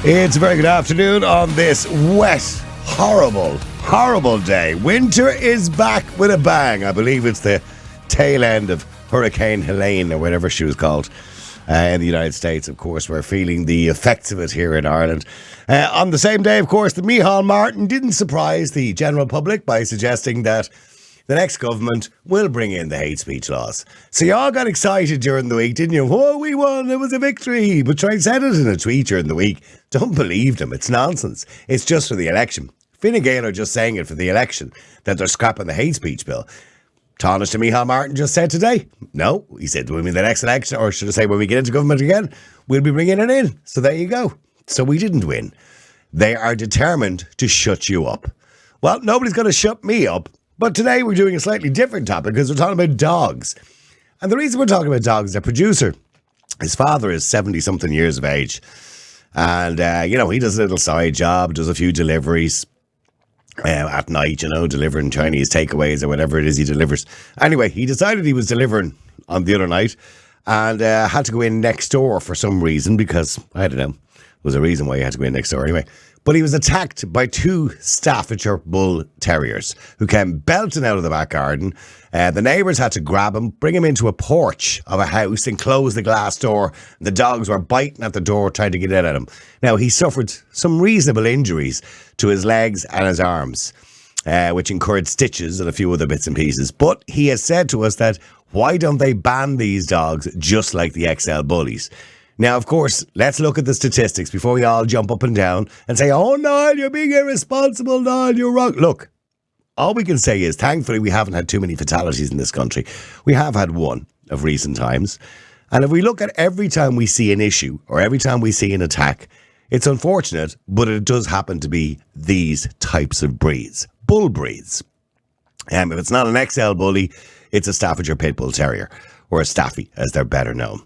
It's a very good afternoon on this wet, horrible day. Winter is back with a bang. I believe it's the tail end of Hurricane Helene or whatever she was called in the United States. Of course, we're feeling the effects of it here in Ireland. On the same day, of course, the Micheál Martin didn't surprise the general public by suggesting that the next government will bring in the hate speech laws. So you all got excited during the week, didn't you? Oh, we won, it was a victory. But Trey said it in a tweet during the week. Don't believe them, it's nonsense. It's just for the election. Fine Gael are just saying it for the election, that they're scrapping the hate speech bill. Tánaiste to Micheál Martin just said today, no, he said when we the next election, or should I say when we get into government again, we'll be bringing it in. So there you go. So we didn't win. They are determined to shut you up. Well, nobody's going to shut me up. But today we're doing a slightly different topic because we're talking about dogs. And the reason we're talking about dogs is our producer, his father is 70-something years of age. And, he does a little side job, does a few deliveries at night, delivering Chinese takeaways or whatever it is he delivers. Anyway, he decided he was delivering on the other night and had to go in next door for some reason because, I don't know, there was a reason why he had to go in next door anyway. But he was attacked by two Staffordshire Bull Terriers who came belting out of the back garden. The neighbours had to grab him, bring him into a porch of a house and close the glass door. The dogs were biting at the door, trying to get in at him. Now, he suffered some reasonable injuries to his legs and his arms, which incurred stitches and a few other bits and pieces. But he has said to us that why don't they ban these dogs just like the XL Bullies? Now, of course, let's look at the statistics before we all jump up and down and say, oh, Niall, you're being irresponsible, Niall, you're wrong. Look, all we can say is, thankfully, we haven't had too many fatalities in this country. We have had one of recent times. And if we look at every time we see an issue or every time we see an attack, it's unfortunate, but it does happen to be these types of breeds, bull breeds. If it's not an XL Bully, it's a Staffordshire Pit Bull Terrier, or a Staffy, as they're better known.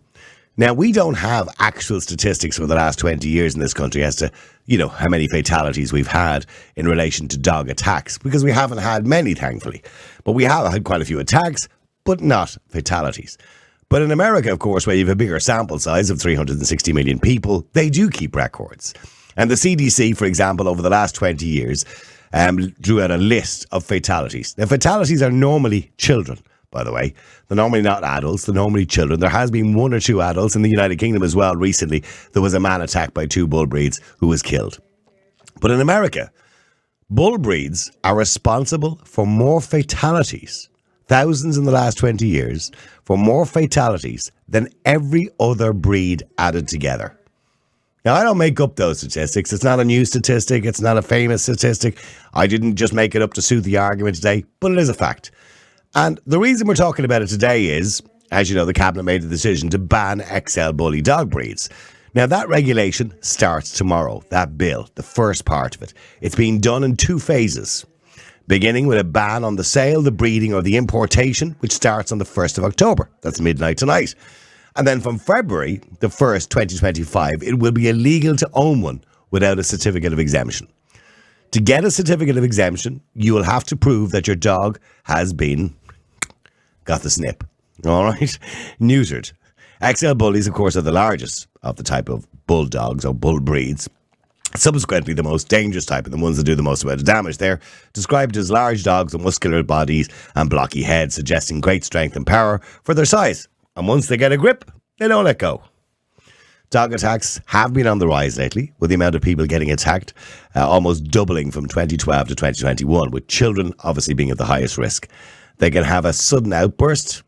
Now, we don't have actual statistics for the last 20 years in this country as to, how many fatalities we've had in relation to dog attacks, because we haven't had many, thankfully. But we have had quite a few attacks, but not fatalities. But in America, of course, where you have a bigger sample size of 360 million people, they do keep records. And the CDC, for example, over the last 20 years, drew out a list of fatalities. Now, fatalities are normally children. By the way, they're normally not adults, they're normally children. There has been one or two adults in the United Kingdom as well. Recently, there was a man attacked by two bull breeds who was killed. But in America, bull breeds are responsible for more fatalities, thousands in the last 20 years, for more fatalities than every other breed added together. Now, I don't make up those statistics. It's not a new statistic. It's not a famous statistic. I didn't just make it up to suit the argument today, but it is a fact. And the reason we're talking about it today is, as you know, the Cabinet made the decision to ban XL Bully dog breeds. Now, that regulation starts tomorrow, that bill, the first part of it. It's being done in two phases, beginning with a ban on the sale, the breeding or the importation, which starts on the 1st of October. That's midnight tonight. And then from February the 1st, 2025, it will be illegal to own one without a certificate of exemption. To get a certificate of exemption, you will have to prove that your dog has been, got the snip, all right, neutered. XL Bullies, of course, are the largest of the type of bulldogs or bull breeds. Subsequently, the most dangerous type and the ones that do the most amount of damage. They're described as large dogs with muscular bodies and blocky heads, suggesting great strength and power for their size. And once they get a grip, they don't let go. Dog attacks have been on the rise lately, with the amount of people getting attacked almost doubling from 2012 to 2021, with children obviously being at the highest risk. They can have a sudden outburst.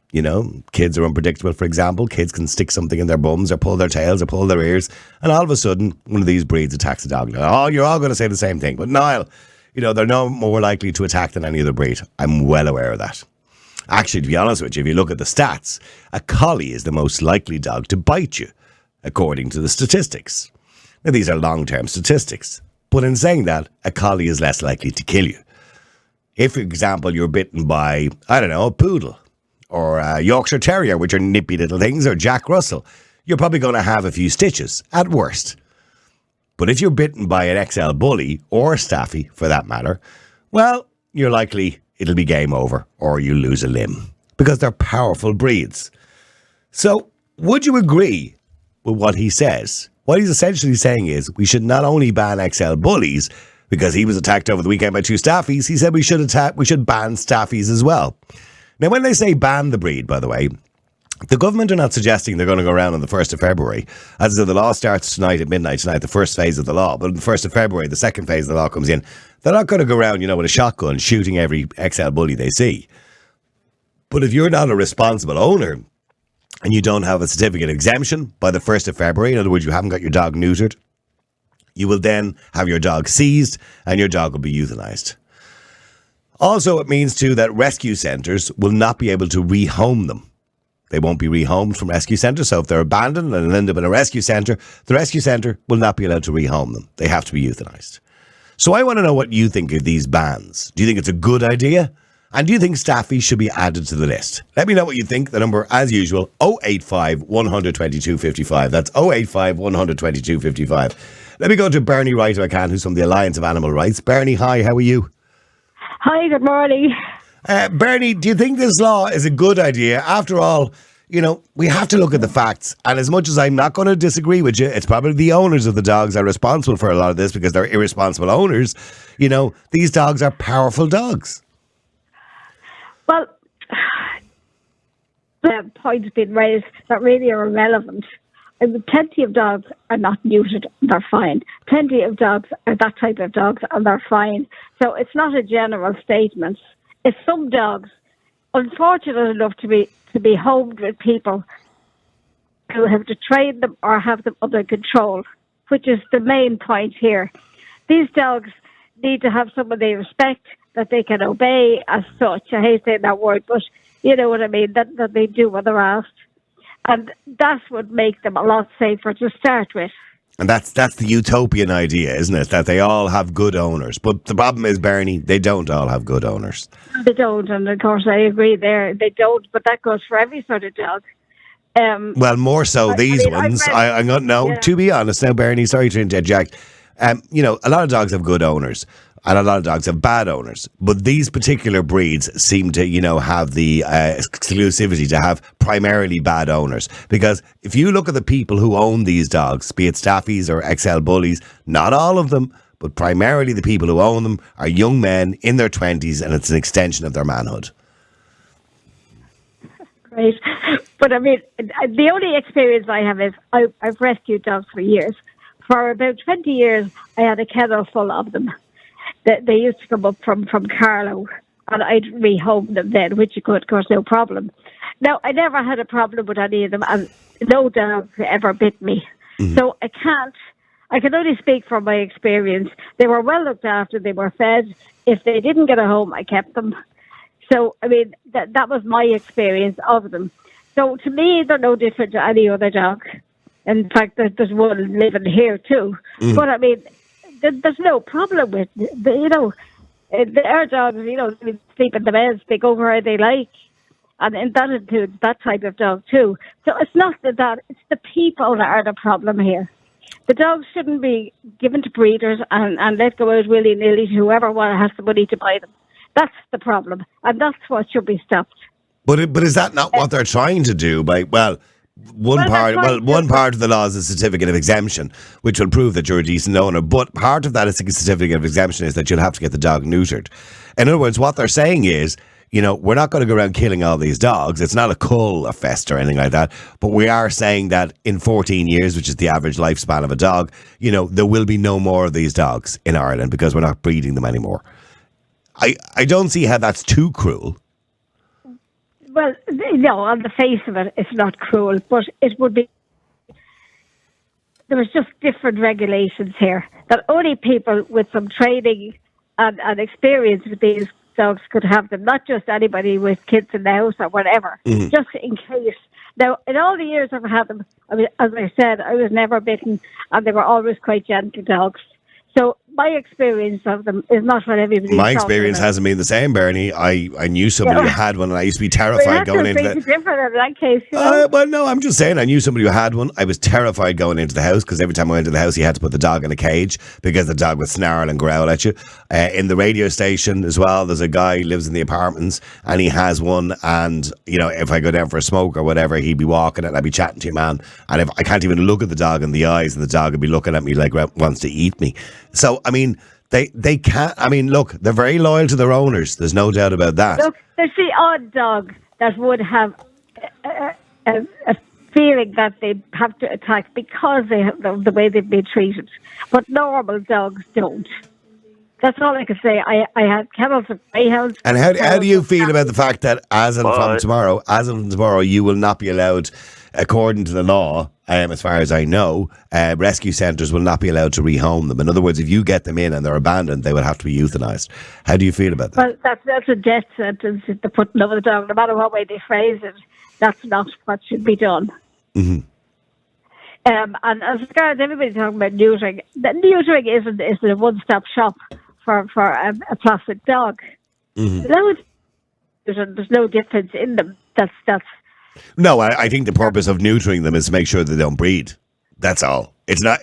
Kids are unpredictable, for example. Kids can stick something in their bums or pull their tails or pull their ears, and all of a sudden, one of these breeds attacks a dog. Now, you're all going to say the same thing, but Niall, they're no more likely to attack than any other breed. I'm well aware of that. Actually, to be honest with you, if you look at the stats, a collie is the most likely dog to bite you, according to the statistics. Now, these are long-term statistics, but in saying that, a collie is less likely to kill you. If, for example, you're bitten by, a poodle or a Yorkshire Terrier, which are nippy little things, or Jack Russell, you're probably going to have a few stitches, at worst. But if you're bitten by an XL Bully, or a Staffy for that matter, well, you're likely it'll be game over, or you lose a limb, because they're powerful breeds. So, would you agree with what he says? What he's essentially saying is we should not only ban XL bullies because he was attacked over the weekend by 2 staffies. He said we should ban staffies as well. Now, when they say ban the breed, by the way, the government are not suggesting they're going to go around on the 1st of February. As I said, the law starts tonight at midnight tonight, the first phase of the law. But on the 1st of February, the second phase of the law comes in. They're not going to go around, with a shotgun shooting every XL bully they see. But if you're not a responsible owner and you don't have a certificate exemption by the 1st of February, in other words, you haven't got your dog neutered, you will then have your dog seized and your dog will be euthanized. Also, it means too that rescue centres will not be able to rehome them. They won't be rehomed from rescue centres. So if they're abandoned and end up in a rescue centre, the rescue centre will not be allowed to rehome them. They have to be euthanized. So I want to know what you think of these bans. Do you think it's a good idea? And do you think staffies should be added to the list? Let me know what you think. The number, as usual, 085 122 55. That's 085 122 55. Let me go to Bernie Wright, if I can, who's from the Alliance of Animal Rights. Bernie, hi, how are you? Hi, good morning. Bernie, do you think this law is a good idea? After all, we have to look at the facts. And as much as I'm not going to disagree with you, it's probably the owners of the dogs are responsible for a lot of this because they're irresponsible owners. These dogs are powerful dogs. Well, the points been raised that really are irrelevant. I mean, plenty of dogs are not neutered, they're fine. Plenty of dogs are that type of dogs, and they're fine. So it's not a general statement. It's some dogs, unfortunate enough to be homed with people who have to train them or have them under control, which is the main point here. These dogs need to have someone they respect, that they can obey as such. I hate saying that word, but you know what I mean, that they do what they're asked. And that would make them a lot safer to start with. And that's the utopian idea, isn't it? That they all have good owners. But the problem is, Bernie, they don't all have good owners. They don't, and of course I agree there. They don't, but that goes for every sort of dog. Well, more so these ones. To be honest now, Bernie, sorry to interject. A lot of dogs have good owners. And a lot of dogs have bad owners. But these particular breeds seem to, have the exclusivity to have primarily bad owners. Because if you look at the people who own these dogs, be it staffies or XL bullies, not all of them, but primarily the people who own them are young men in their 20s, and it's an extension of their manhood. Great. But I mean, the only experience I have is I've rescued dogs for years. For about 20 years, I had a kennel full of them. They used to come up from Carlow, and I'd rehome them then, which you could, of course, no problem. Now, I never had a problem with any of them, and no dog ever bit me. Mm-hmm. So I can only speak from my experience. They were well looked after, they were fed. If they didn't get a home, I kept them. So, I mean, that was my experience of them. So, to me, they're no different to any other dog. In fact, there's one living here, too. Mm-hmm. But, I mean, there's no problem with, our dogs, they sleep in the beds, they go where they like. And that includes that type of dog, too. So it's not that, it's the people that are the problem here. The dogs shouldn't be given to breeders and let go out willy-nilly to whoever has the money to buy them. That's the problem. And that's what should be stopped. But is that not what they're trying to do? One part of the law is a certificate of exemption, which will prove that you're a decent owner. But part of that certificate of exemption is that you'll have to get the dog neutered. In other words, what they're saying is, we're not going to go around killing all these dogs. It's not a cull or fest or anything like that. But we are saying that in 14 years, which is the average lifespan of a dog, there will be no more of these dogs in Ireland because we're not breeding them anymore. I don't see how that's too cruel. Well, no, on the face of it, it's not cruel, but it would be. There was just different regulations here that only people with some training and experience with these dogs could have them, not just anybody with kids in the house or whatever, just in case. Now, in all the years I've had them, I mean, as I said, I was never bitten, and they were always quite gentle dogs. So my experience of them is not what everybody. My experience hasn't been the same, Bernie. I knew somebody who had one, and I used to be terrified going into the different in that case. Well, no, I'm just saying. I knew somebody who had one. I was terrified going into the house because every time I went into the house, you had to put the dog in a cage because the dog would snarl and growl at you. In the radio station as well, there's a guy who lives in the apartments, and he has one. And if I go down for a smoke or whatever, he'd be walking it, and I'd be chatting to him, man. And if I can't even look at the dog in the eyes, and the dog would be looking at me like wants to eat me. So I mean. They can't. I mean, look, they're very loyal to their owners. There's no doubt about that. Look, there's the odd dog that would have a feeling that they have to attack because they have the way they've been treated. But normal dogs don't. That's all I can say. I had kennels of greyhounds. And how do you feel about the fact that as of tomorrow, you will not be allowed, according to the law, as far as I know, rescue centres will not be allowed to rehome them. In other words, if you get them in and they're abandoned, they will have to be euthanised. How do you feel about that? Well, that's a death sentence. They're putting over the dog. No matter what way they phrase it, that's not what should be done. Mm-hmm. And as regards everybody talking about neutering, the neutering isn't a one-stop shop for a plastic dog. Mm-hmm. There's no difference in them. That's. No, I think the purpose of neutering them is to make sure they don't breed. That's all. It's not.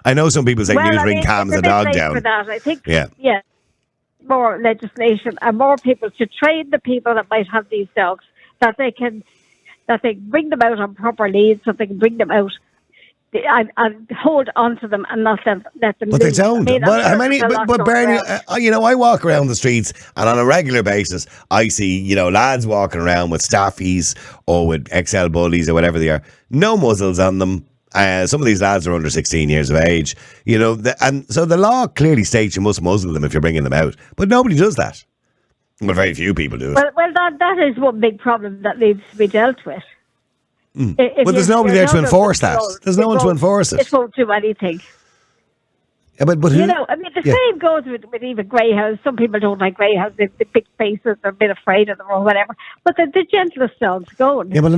I know some people say neutering calms the dog down. For that, I think. Yeah. More legislation and more people to train the people that might have these dogs that they bring them out on proper leads, so they can bring them out and hold on to them and not let them. But they don't. But Bernie, I walk around the streets and on a regular basis, I see lads walking around with staffies or with XL bullies or whatever they are. No muzzles on them. Some of these lads are under 16 years of age. And so the law clearly states you must muzzle them if you're bringing them out. But nobody does that. Well, very few people do it. Well, that is one big problem that needs to be dealt with. But there's nobody there to enforce that. There's no one to enforce it. It won't do anything. Yeah, but who, the same goes with even greyhounds. Some people don't like greyhounds. The big faces, they're a bit afraid of them or whatever. But the gentlest dogs going. Yeah, but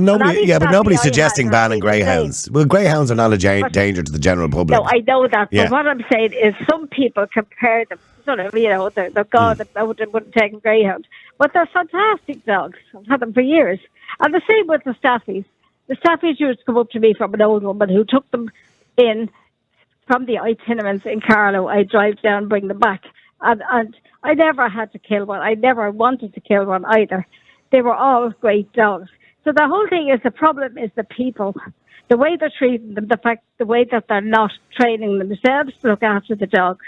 nobody's suggesting banning greyhounds. Well, greyhounds are not a danger to the general public. No, I know that. Yeah. But what I'm saying is some people compare them. They're God, I wouldn't take a greyhound. But they're fantastic dogs. I've had them for years. And the same with the staffies. The staffies used to come up to me from an old woman who took them in from the itinerants in Carlow. I drive down, bring them back. And I never had to kill one. I never wanted to kill one either. They were all great dogs. So the whole thing is, the problem is the people. The way they're treating them, the way that they're not training themselves to look after the dog.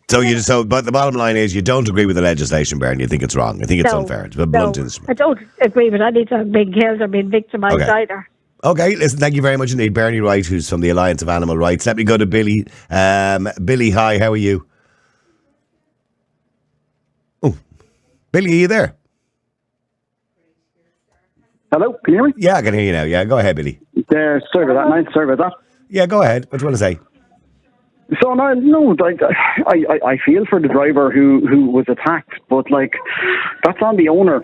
But the bottom line is you don't agree with the legislation, Baron. You think it's wrong. I think it's unfair. It's a blunt instrument. I don't agree with any dog being killed or being victimised either. Okay, listen, thank you very much indeed. Bernie Wright, who's from the Alliance of Animal Rights. Let me go to Billy. Billy, hi, how are you? Oh, Billy, are you there? Hello, can you hear me? Yeah, I can hear you now. Yeah, go ahead, Billy. Sorry about that, Niall. Sorry about that. Yeah, go ahead. What do you want to say? So I feel for the driver who was attacked, but that's on the owner.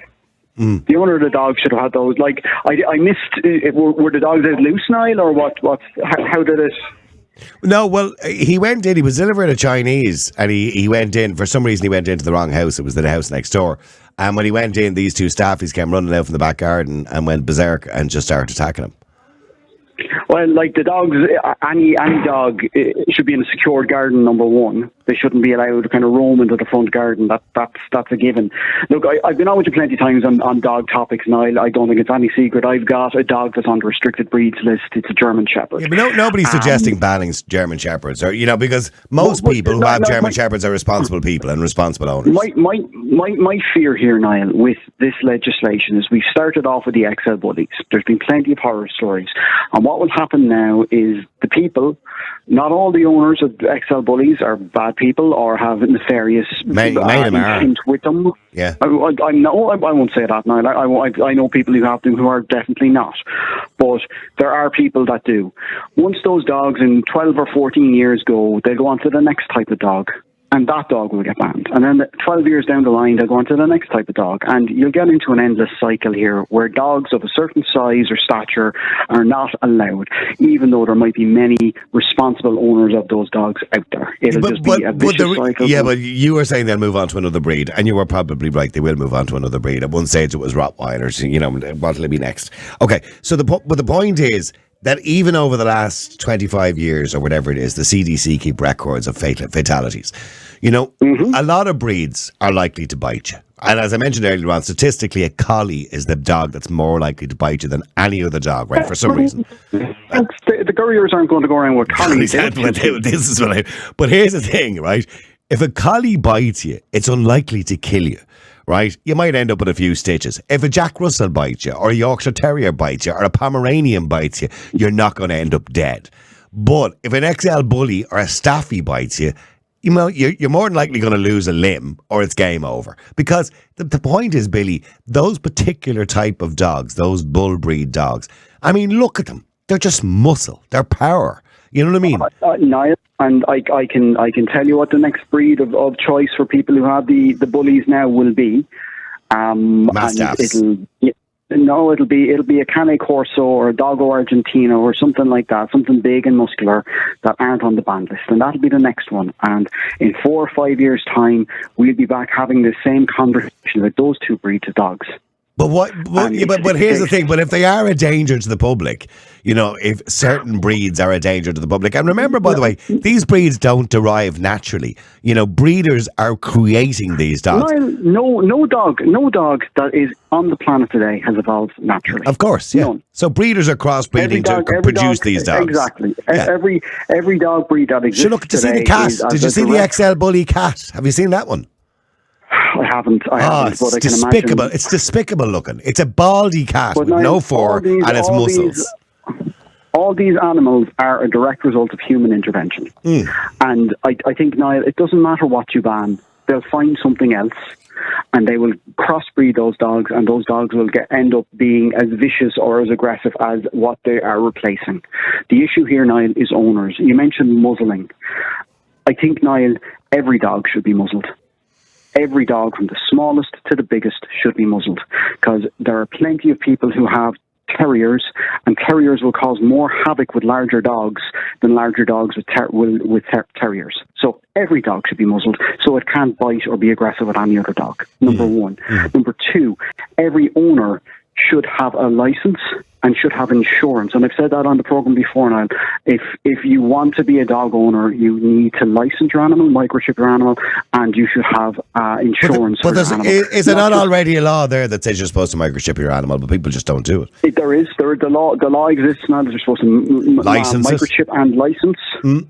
The owner of the dog should have had those. I missed. Were the dogs out loose, Niall, or what? How did it? No, well, he went in. He was delivering a Chinese, and he went in. For some reason, he went into the wrong house. It was the house next door. And when he went in, these two staffies came running out from the back garden and went berserk and just started attacking him. Well, the dogs, any dog should be in a secured garden, number one. They shouldn't be allowed to kind of roam into the front garden. That's a given. Look, I've been on with you plenty of times on dog topics, Niall. I don't think it's any secret. I've got a dog that's on the restricted breeds list. It's a German Shepherd. Yeah, but nobody's suggesting banning German Shepherds, or because most people who have German Shepherds are responsible people and responsible owners. My fear here, Niall, with this legislation is we've started off with the XL bullies. There's been plenty of horror stories, and what will happen now is the people, not all the owners of XL bullies are bad people or have nefarious intent with them. Yeah, I won't say that now. I know people who have them who are definitely not, but there are people that do. Once those dogs in 12 or 14 years go, they go on to the next type of dog. and that dog will get banned. And then 12 years down the line, they'll go on to the next type of dog. And you'll get into an endless cycle here where dogs of a certain size or stature are not allowed, even though there might be many responsible owners of those dogs out there. It'll just be a vicious cycle. Yeah, but you were saying they'll move on to another breed, and you were probably right. They will move on to another breed. At one stage, it was Rottweilers. You know, what will it be next? Okay, so the point is that even over the last 25 years or whatever it is, the CDC keep records of fatalities. You know, a lot of breeds are likely to bite you. And as I mentioned earlier on, statistically, a collie is the dog that's more likely to bite you than any other dog, right? For some reason. The Gurriers aren't going to go around with collies. But here's the thing, right? If a collie bites you, it's unlikely to kill you. Right? You might end up with a few stitches. If a Jack Russell bites you, or a Yorkshire Terrier bites you, or a Pomeranian bites you, you're not going to end up dead. But if an XL Bully or a Staffy bites you, you know, you're more than likely going to lose a limb, or it's game over. Because the point is, Billy, those particular type of dogs, those bull breed dogs, I mean, look at them. They're just muscle. They're power. You know what I mean? Niall, and I can tell you what the next breed of choice for people who have the bullies now will be. Mastiffs. It'll be a Cane Corso or a Dogo Argentino or something like that, something big and muscular that aren't on the ban list, and that'll be the next one. And in 4 or 5 years' time, we'll be back having the same conversation with those two breeds of dogs. But but here's the thing. But if they are a danger to the public, you know, if certain breeds are a danger to the public, and remember, by the way, these breeds don't derive naturally. You know, breeders are creating these dogs. No dog that is on the planet today has evolved naturally. Of course, yeah. None. So breeders are crossbreeding to produce these dogs. Exactly. Yeah. Every dog breed that exists. So look, to see the cat. Did you see the XL Bully cat? Have you seen that one? I haven't, but I can despicable. imagine. It's despicable looking. It's a baldy cat with no fur and its muscles. All these animals are a direct result of human intervention. And I think, Niall, it doesn't matter what you ban. They'll find something else and they will crossbreed those dogs, and those dogs will end up being as vicious or as aggressive as what they are replacing. The issue here, Niall, is owners. You mentioned muzzling. I think, Niall, every dog should be muzzled. Every dog, from the smallest to the biggest, should be muzzled, because there are plenty of people who have terriers, and terriers will cause more havoc with larger dogs than larger dogs with terriers. So every dog should be muzzled so it can't bite or be aggressive with any other dog, number one. Number two, every owner should have a license and should have insurance. And I've said that on the programme before now. If you want to be a dog owner, you need to license your animal, microchip your animal, and you should have insurance for your animal. Is there not already a law there that says you're supposed to microchip your animal, but people just don't do it? There is. The law exists now that you're supposed to microchip and license,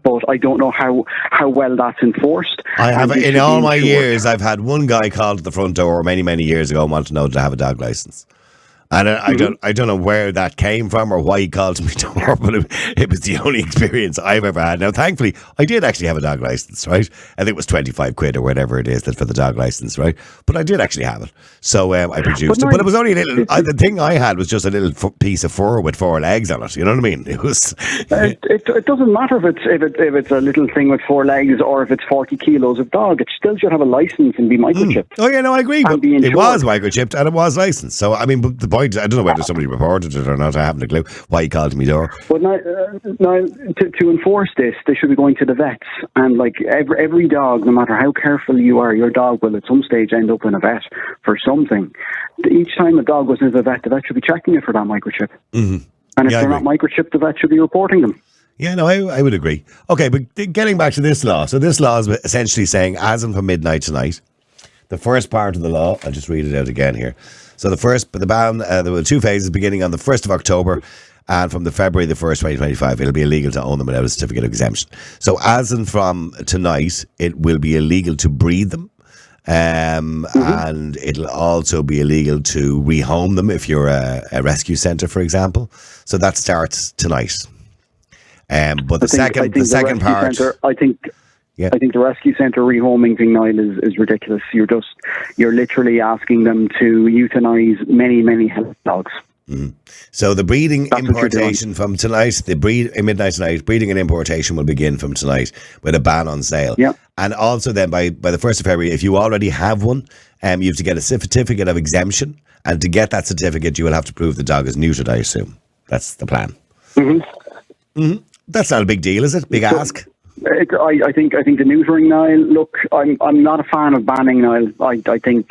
but I don't know how well that's enforced. I have, in all my years, I've had one guy called at the front door many years ago and wanted to know to have a dog license. And I don't know where that came from or why he called to me door, but it was the only experience I've ever had. Now, thankfully, I did actually have a dog license, right? I think it was 25 quid or whatever it is for the dog license, right? But I did actually have it. So I produced it. But it was only a little, the thing I had was just a little piece of fur with 4 legs on it. You know what I mean? It was. It doesn't matter if it's a little thing with 4 legs or if it's 40 kilos of dog. It still should have a license and be microchipped. Oh, yeah, no, I agree. But it was microchipped and it was licensed. So, I mean, the point, I don't know whether somebody reported it or not. I haven't a clue why he called me door. But now, to enforce this, they should be going to the vets, and like every dog, no matter how careful you are, your dog will at some stage end up in a vet for something. Each time a dog goes into the vet should be checking it for that microchip. And if they're not microchipped, the vet should be reporting them. Yeah, no, I would agree. Okay, but getting back to this law. So this law is essentially saying, as in from midnight tonight, the first part of the law, I'll just read it out again here. So the ban, there were 2 phases beginning on the 1st of October, and from the February the 1st, 2025, it'll be illegal to own them without a certificate of exemption. So as in from tonight, it will be illegal to breed them, and it'll also be illegal to rehome them if you're a rescue centre, for example. So that starts tonight. But the second part, I think the rescue centre rehoming thing, Niall, is ridiculous. You're literally asking them to euthanize many healthy dogs. So the breeding That's what you're doing. importation from tonight, midnight tonight, breeding and importation will begin from tonight with a ban on sale. Yeah. And also then by the 1st of February, if you already have one, you have to get a certificate of exemption. And to get that certificate, you will have to prove the dog is neutered, I assume. That's the plan. That's not a big deal, is it? Big ask? I think the neutering, Niall. Look, I'm not a fan of banning, Niall. I think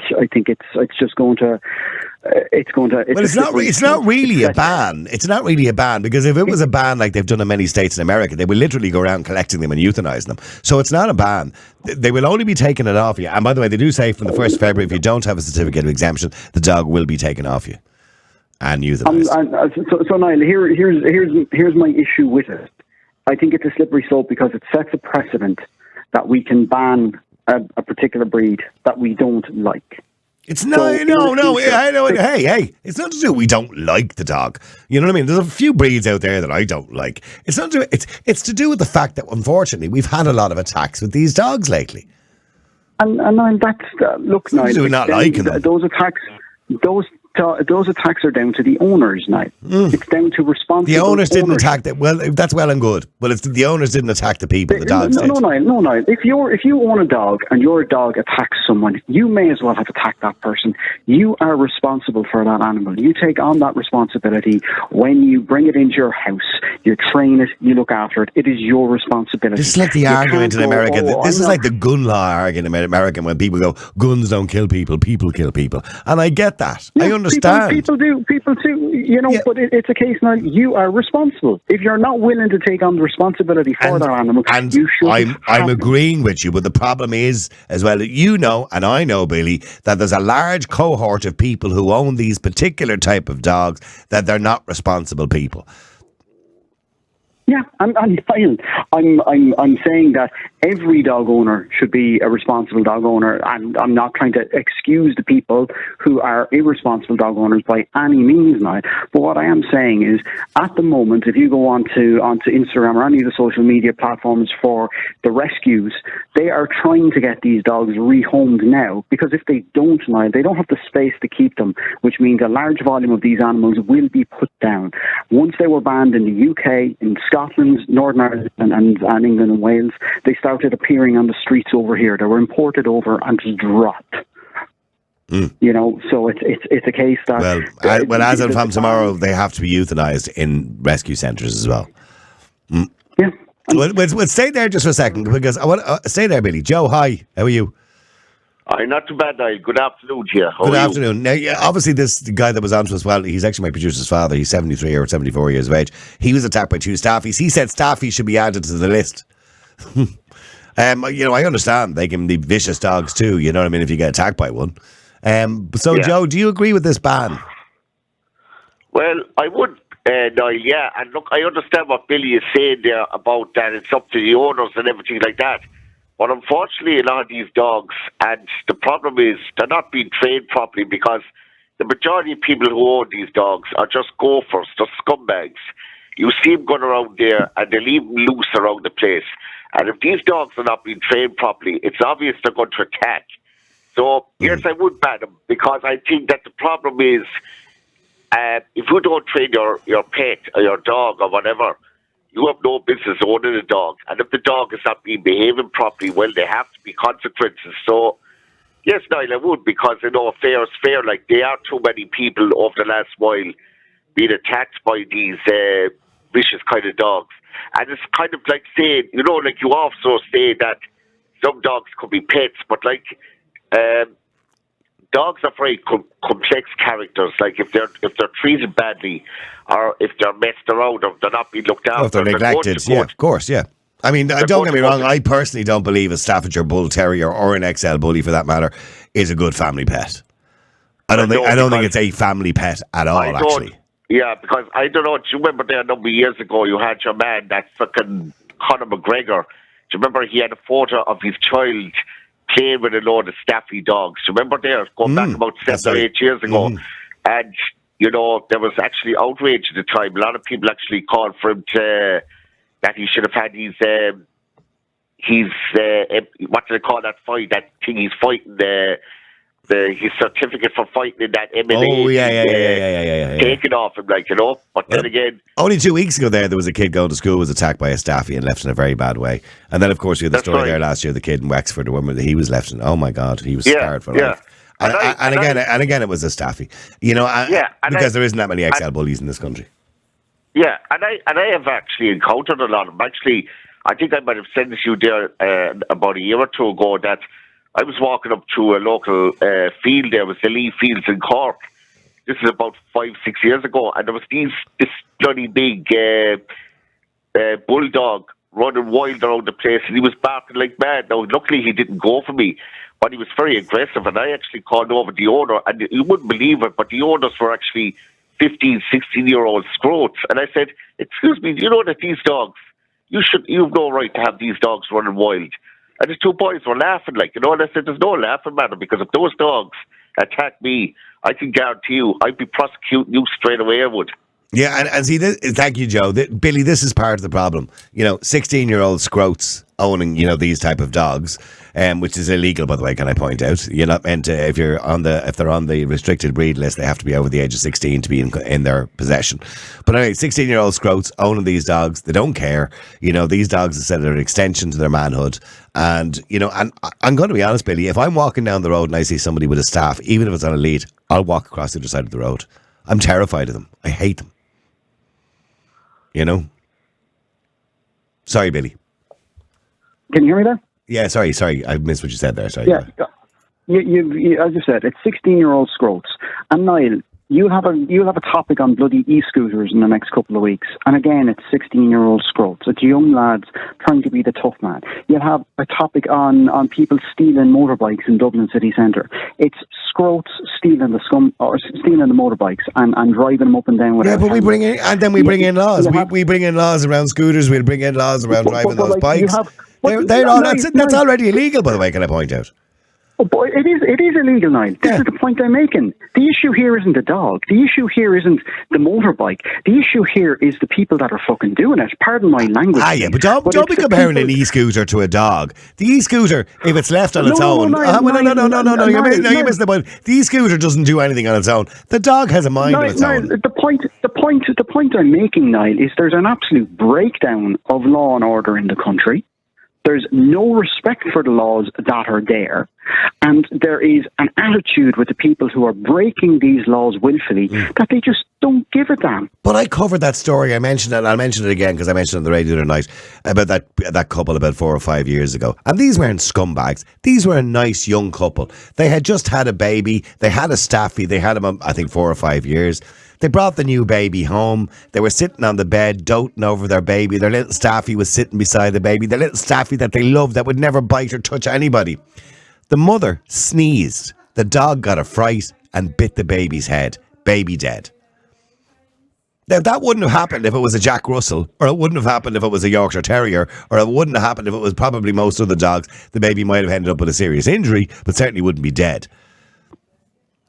it's just going to. Well, it's not really a ban. It's not really a ban, because if it was a ban like they've done in many states in America, they will literally go around collecting them and euthanizing them. So it's not a ban. They will only be taking it off you. And by the way, they do say from the 1st of February, if you don't have a certificate of exemption, the dog will be taken off you and euthanized. So Niall, here's my issue with it. I think it's a slippery slope because it sets a precedent that we can ban a particular breed that we don't like. It's no. Hey, it's not to do we don't like the dog. You know what I mean? There's a few breeds out there that I don't like. It's not to do. It's to do with the fact that unfortunately we've had a lot of attacks with these dogs lately. And that's look, Niall. Not liking them. Those attacks are down to the owners now. It's down to responsible. The owners didn't attack that. Well, that's well and good. But the owners didn't attack the people. The dogs did. No, Niall. If you own a dog and your dog attacks someone, you may as well have attacked that person. You are responsible for that animal. You take on that responsibility when you bring it into your house. You train it. You look after it. It is your responsibility. This is like the argument in America. This is like the gun law argument in America when people go, guns don't kill people, people kill people. And I get that. I understand. People do, you know, but it's a case now, you are responsible. If you're not willing to take on the responsibility for that animal, you should. I'm agreeing with you, but the problem is, as well, you know, and I know, Billy, that there's a large cohort of people who own these particular type of dogs that they're not responsible people. Yeah, I'm saying that every dog owner should be a responsible dog owner, and I'm not trying to excuse the people who are irresponsible dog owners by any means now. But what I am saying is, at the moment, if you go onto Instagram or any of the social media platforms for the rescues, they are trying to get these dogs rehomed now, because if they don't now, they don't have the space to keep them, which means a large volume of these animals will be put down. Once they were banned in the UK, in Scotland, Northern Ireland and England and Wales, they started appearing on the streets over here. They were imported over and just dropped. You know, so it's a case that... Well, as of from tomorrow, they have to be euthanized in rescue centres as well. Yeah. We'll stay there just for a second, because I want to stay there, Billy. Joe, hi. How are you? Not too bad, Niall. Good afternoon to you. Good afternoon. Now, obviously, this guy that was on to us, well, he's actually my producer's father. He's 73 or 74 years of age. He was attacked by 2 staffies. He said staffies should be added to the list. You know, I understand they can be vicious dogs too. You know what I mean? If you get attacked by one. Joe, do you agree with this ban? Well, I would, Niall, yeah. And look, I understand what Billy is saying there about that it's up to the owners and everything like that. But unfortunately, a lot of these dogs, and the problem is they're not being trained properly, because the majority of people who own these dogs are just gophers, they're scumbags. You see them going around there and they leave them loose around the place. And if these dogs are not being trained properly, it's obvious they're going to attack. So, yes, I would ban them, because I think that the problem is if you don't train your pet or your dog or whatever, you have no business owning a dog. And if the dog is not behaving properly, well, there have to be consequences. So, yes, Niall, I would, because, you know, fair is fair. Like, there are too many people over the last while being attacked by these vicious kind of dogs. And it's kind of like saying, you know, like you also say that some dogs could be pets, but, like, dogs are very complex characters. Like, if they're treated badly, or if they're messed around, or they're not being looked after, if they're neglected, yeah, of course, yeah. I mean, don't get me wrong, I personally don't believe a Staffordshire Bull Terrier or an XL Bully, for that matter, is a good family pet. I don't think it's a family pet at all, actually. Yeah, because I don't know, do you remember there a number of years ago, you had your man, that fucking Conor McGregor. Do you remember he had a photo of his child playing with a load of staffy dogs? Do you remember there, going back about 7 or 8 years ago? And, you know, there was actually outrage at the time. A lot of people actually called for him to, that he should have had his what do they call that fight? That thing he's fighting, his certificate for fighting in that MMA. Oh, yeah. Taken off him, like, you know. But then again... Only 2 weeks ago there was a kid going to school, was attacked by a staffy and left in a very bad way. And then, of course, we had the story there last year, the kid in Wexford, the woman, he was left in, oh my God, he was scarred for life. And again, it was a staffy. You know, because there isn't that many XL bullies in this country. Yeah, and I have actually encountered a lot of them. Actually, I think I might have sent you there about a year or two ago that I was walking up to a local field there, was the Lee Fields in Cork. This is about 5-6 years ago, and there was this bloody big bulldog running wild around the place, and he was barking like mad. Now, luckily, he didn't go for me, but he was very aggressive, and I actually called over the owner, and you wouldn't believe it, but the owners were actually 15, 16-year-old scroats. And I said, excuse me, do you know that these dogs, you've no right to have these dogs running wild? And the two boys were laughing, like, you know, and I said, there's no laughing matter, because if those dogs attack me, I can guarantee you, I'd be prosecuting you straight away, I would. Yeah, and see, thank you, Joe. Billy, this is part of the problem. You know, 16-year-old scroats owning, you know, these type of dogs, which is illegal, by the way, can I point out? You're not meant to, if they're on the restricted breed list, they have to be over the age of 16 to be in their possession. But anyway, 16-year-old scroats owning these dogs, they don't care. You know, these dogs, instead, are an extension to their manhood. And, you know, and I'm going to be honest, Billy, if I'm walking down the road and I see somebody with a staff, even if it's on a lead, I'll walk across the other side of the road. I'm terrified of them. I hate them. You know? Sorry, Billy. Can you hear me there? Yeah, sorry. I missed what you said there. Sorry. Yeah, you, as you said, it's 16-year-old scroats. And Niall, you'll have a topic on bloody e-scooters in the next couple of weeks. And again, it's 16-year-old scroats. It's young lads trying to be the tough man. You'll have a topic on people stealing motorbikes in Dublin city centre. It's scroats stealing the motorbikes and driving them up and down with. Yeah, but we bring in laws. We bring in laws around scooters. We'll bring in laws around driving those bikes. That's already illegal, by the way, can I point out? Oh, boy, it is illegal, Niall. This is the point I'm making. The issue here isn't the dog. The issue here isn't the motorbike. The issue here is the people that are fucking doing it. Pardon my language. Yeah, but don't be comparing an e-scooter to a dog. The e-scooter, if it's left on its own... No, you're missing the point. The e-scooter doesn't do anything on its own. The dog has a mind of its own. The point I'm making, Niall, is there's an absolute breakdown of law and order in the country. There's no respect for the laws that are there. And there is an attitude with the people who are breaking these laws willfully that they just don't give a damn. But I covered that story. I mentioned it, and I'll mention it again because I mentioned it on the radio the other night about that couple about 4 or 5 years ago. And these weren't scumbags. These were a nice young couple. They had just had a baby. They had a staffy. They had him, I think, 4 or 5 years. They brought the new baby home. They were sitting on the bed, doting over their baby. Their little staffy was sitting beside the baby. Their little staffy that they loved, that would never bite or touch anybody. The mother sneezed. The dog got a fright and bit the baby's head. Baby dead. Now, that wouldn't have happened if it was a Jack Russell, or it wouldn't have happened if it was a Yorkshire Terrier, or it wouldn't have happened if it was probably most other dogs. The baby might have ended up with a serious injury, but certainly wouldn't be dead.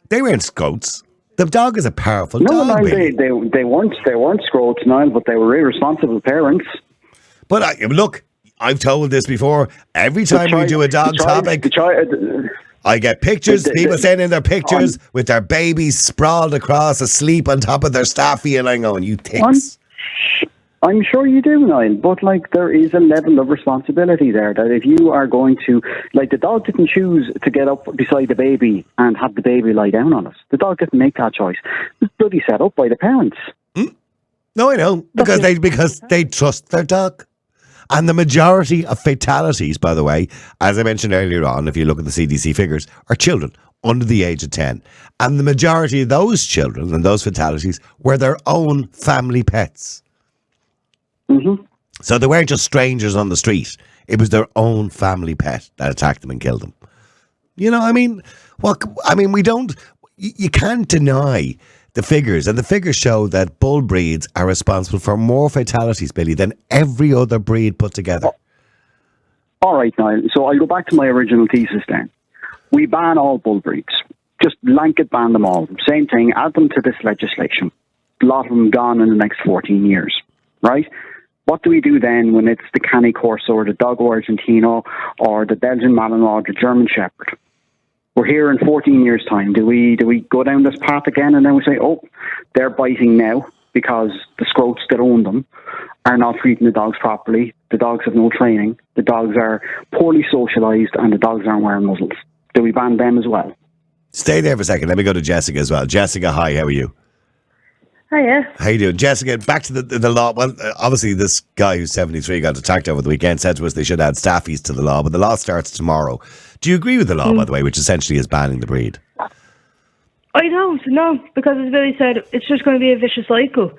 They weren't scroats. The dog is a powerful dog. No, they weren't scroats, Niall, but they were irresponsible parents. But look, I've told this before. Every time we do a dog topic, I get pictures, people sending their pictures with their babies sprawled across, asleep on top of their staffy, and I'm going, you ticks. I'm sure you do, Niall, but there is a level of responsibility there that if you are going to, the dog didn't choose to get up beside the baby and have the baby lie down on us. The dog didn't make that choice. It was bloody set up by the parents. No, I know, because they trust their dog. And the majority of fatalities, by the way, as I mentioned earlier on, if you look at the CDC figures, are children under the age of 10. And the majority of those children and those fatalities were their own family pets. Mm-hmm. So they weren't just strangers on the street. It was their own family pet that attacked them and killed them. You know, you can't deny the figures. And the figures show that bull breeds are responsible for more fatalities, Billy, than every other breed put together. All right, Niall. So I'll go back to my original thesis then. We ban all bull breeds. Just blanket ban them all. Same thing, add them to this legislation. A lot of them gone in the next 14 years, right? What do we do then when it's the Cane Corso or the Dogo Argentino or the Belgian Malinois or the German Shepherd? We're here in 14 years' time. Do we go down this path again, and then we say, oh, they're biting now because the scroats that own them are not treating the dogs properly. The dogs have no training. The dogs are poorly socialised, and the dogs aren't wearing muzzles. Do we ban them as well? Stay there for a second. Let me go to Jessica as well. Jessica, hi, how are you? Hiya. How you doing? Jessica, back to the law. Well, obviously this guy who's 73 got attacked over the weekend said to us they should add staffies to the law, but the law starts tomorrow. Do you agree with the law, by the way, which essentially is banning the breed? I don't, no, because as Billy said, it's just going to be a vicious cycle.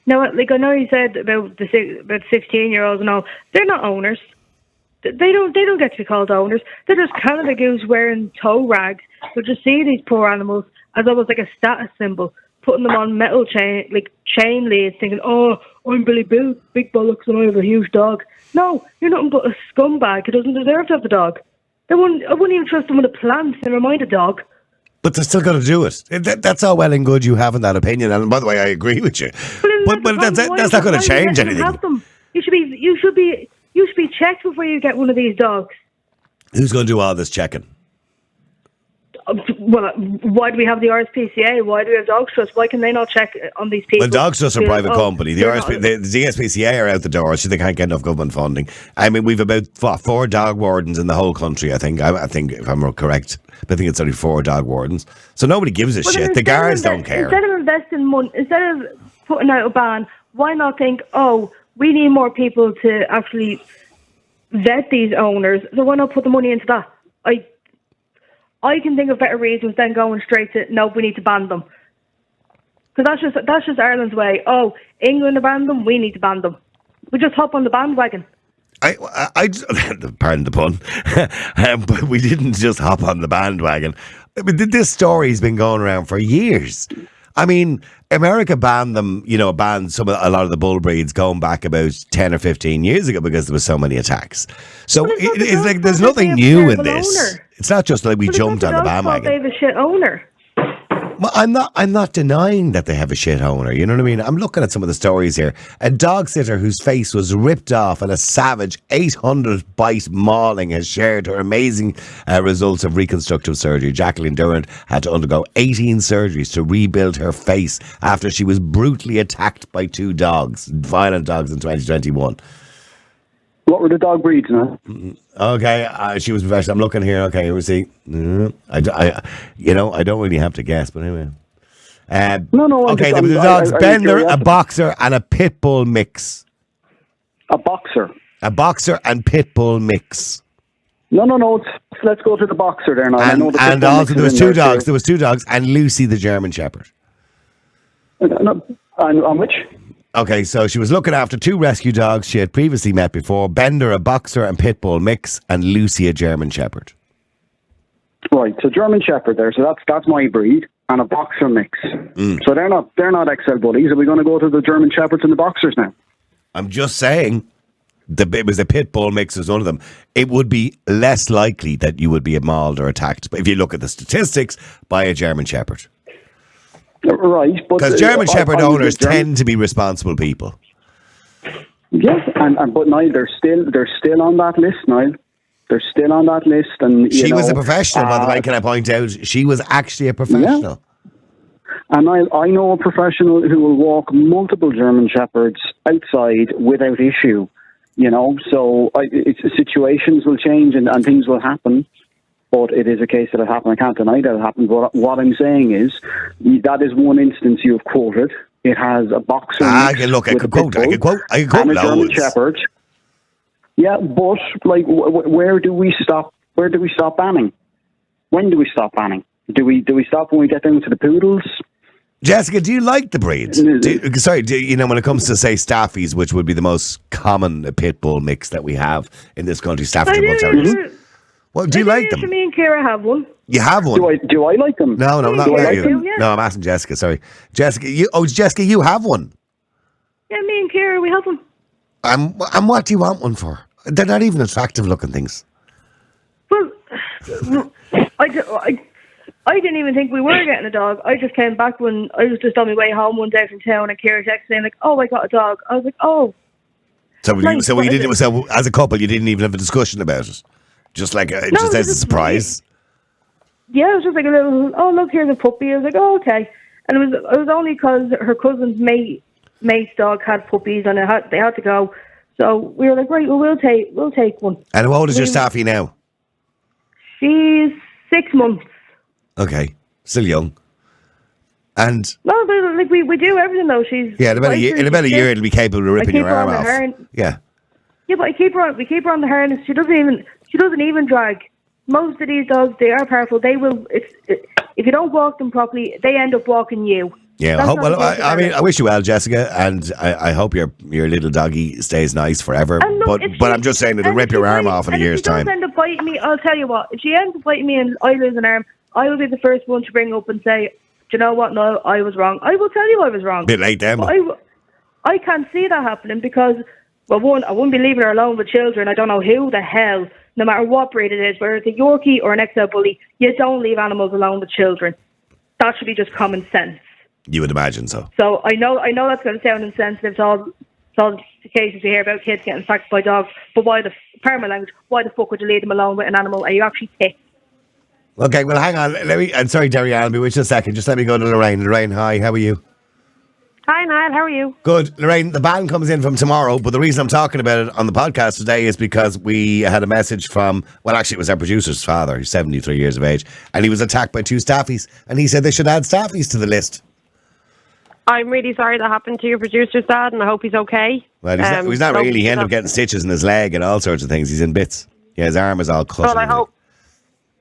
Now, like I know you said about 16-year-olds and all, they're not owners. They don't get to be called owners. They're just Canada Goose wearing toe rags. They'll just see these poor animals as almost like a status symbol, putting them on metal chain leads, thinking, oh, I'm Billy Bill, big bollocks, and I have a huge dog. No, you're nothing but a scumbag who doesn't deserve to have the dog. I wouldn't even trust them with a plant, never mind a dog. But they're still going to do it. That's all well and good you having that opinion. And by the way, I agree with you. But that's not going to change anything. You should be checked before you get one of these dogs. Who's going to do all this checking? Well, why do we have the RSPCA? Why do we have Dogs Trust? Why can they not check on these people? Well, Dogs Trust are a private company. The DSPCA are out the door, so they can't get enough government funding. I mean, we've about 4 dog wardens in the whole country, I think. I think, if I'm correct, I think it's only 4 dog wardens. So nobody gives a shit. The guards don't care. Instead of investing money, instead of putting out a ban, why not think, oh, we need more people to actually vet these owners, so why not put the money into that? I can think of better reasons than going straight to, no, we need to ban them. Because that's just Ireland's way. Oh, England banned them, we need to ban them. We just hop on the bandwagon. I pardon the pun, but we didn't just hop on the bandwagon. I mean, this story's been going around for years. I mean, America banned them, banned a lot of the bull breeds going back about 10 or 15 years ago because there were so many attacks. So it's like there's nothing new in this. It's not just like we jumped on the bandwagon. They have a shit owner. Well, I'm not denying that they have a shit owner. You know what I mean? I'm looking at some of the stories here. A dog sitter whose face was ripped off and a savage 800 bite mauling has shared her amazing results of reconstructive surgery. Jacqueline Durant had to undergo 18 surgeries to rebuild her face after she was brutally attacked by 2 dogs, violent dogs, in 2021. What were the dog breeds, man? Okay, she was professional. I'm looking here. Okay, here we see. I don't really have to guess, but anyway. No. Okay, the dogs Bender, a boxer, and a pit bull mix. A boxer. A boxer and pit bull mix. No. Let's go to the boxer there now. And also there was 2 dogs. There was 2 dogs and Lucy the German Shepherd. And which? Okay, so she was looking after 2 rescue dogs she had previously met before. Bender, a boxer and pit bull mix, and Lucy, a German Shepherd. Right, so German Shepherd there. So that's my breed, and a boxer mix. So they're not XL bullies. Are we going to go to the German Shepherds and the boxers now? I'm just saying, it was a pit bull mix as one of them. It would be less likely that you would be mauled or attacked, if you look at the statistics, by a German Shepherd. Right, because German Shepherd owners tend to be responsible people. Yes, but Niall, they're still on that list, Niall. They're still on that list, and she was a professional. By the way, can I point out she was actually a professional? Yeah. And I know a professional who will walk multiple German Shepherds outside without issue. So situations will change and things will happen. But it is a case that it happened. I can't deny that it happened. But what I'm saying is, that is one instance you've quoted. It has a boxer. I can quote and a German Shepherd. Yeah, but where do we stop? Where do we stop banning? When do we stop banning? Do we stop when we get down to the poodles? Jessica, do you like the breeds? When it comes to, say, Staffies, which would be the most common pit bull mix that we have in this country, Staffordshire Bull Terriers. Well, do you like them? Me and Kira have one. You have one? Do I like them? No, not you. Yeah. No, I'm asking Jessica, sorry. Jessica, you have one? Yeah, me and Kira, we have one. And what do you want one for? They're not even attractive looking things. Well, I didn't even think we were getting a dog. I just came back when I was just on my way home one day from town and Kira texted me like, oh, I got a dog. I was like, oh. So as a couple, you didn't even have a discussion about it? Just as a surprise? yeah, it was just like a little, oh, look, here's a puppy. I was like, oh, okay. And it was only because her cousin's mate's dog had puppies and they had to go. So we were like, right, well, we'll take one. And how old is your Staffy now? She's 6 months. Okay, still young. And no, but like we do everything though. She's in about a year it'll be capable of ripping your arm off. Yeah. Yeah, but we keep her on the harness. She doesn't even drag. Most of these dogs, they are powerful. They will if you don't walk them properly, they end up walking you. Yeah, I wish you well, Jessica, and I hope your little doggy stays nice forever. But I'm just saying it'll rip your arm off in a year's time. If she does end up biting me, I'll tell you what. If she ends up biting me and I lose an arm, I will be the first one to bring up and say, do you know what? No, I was wrong. I will tell you I was wrong. Bit late then. I can't see that happening because, well, one, I wouldn't be leaving her alone with children. I don't know who the hell, no matter what breed it is, whether it's a Yorkie or an XL Bully, you don't leave animals alone with children. That should be just common sense. You would imagine so. So I know that's going to sound insensitive to all the cases you hear about kids getting attacked by dogs, but why the fuck would you leave them alone with an animal? Are you actually sick? Okay, well, hang on. I'm sorry, Derry Allenby, wait just a second. Just let me go to Lorraine. Lorraine, hi, how are you? Hi, Niall, how are you? Good. Lorraine, the ban comes in from tomorrow, but the reason I'm talking about it on the podcast today is because we had a message from, well, actually, it was our producer's father. He's 73 years of age, and he was attacked by 2 staffies, and he said they should add staffies to the list. I'm really sorry that happened to your producer's dad, and I hope he's okay. Well, he's not really. He ended up getting stitches in his leg and all sorts of things. He's in bits. Yeah, his arm is all cut.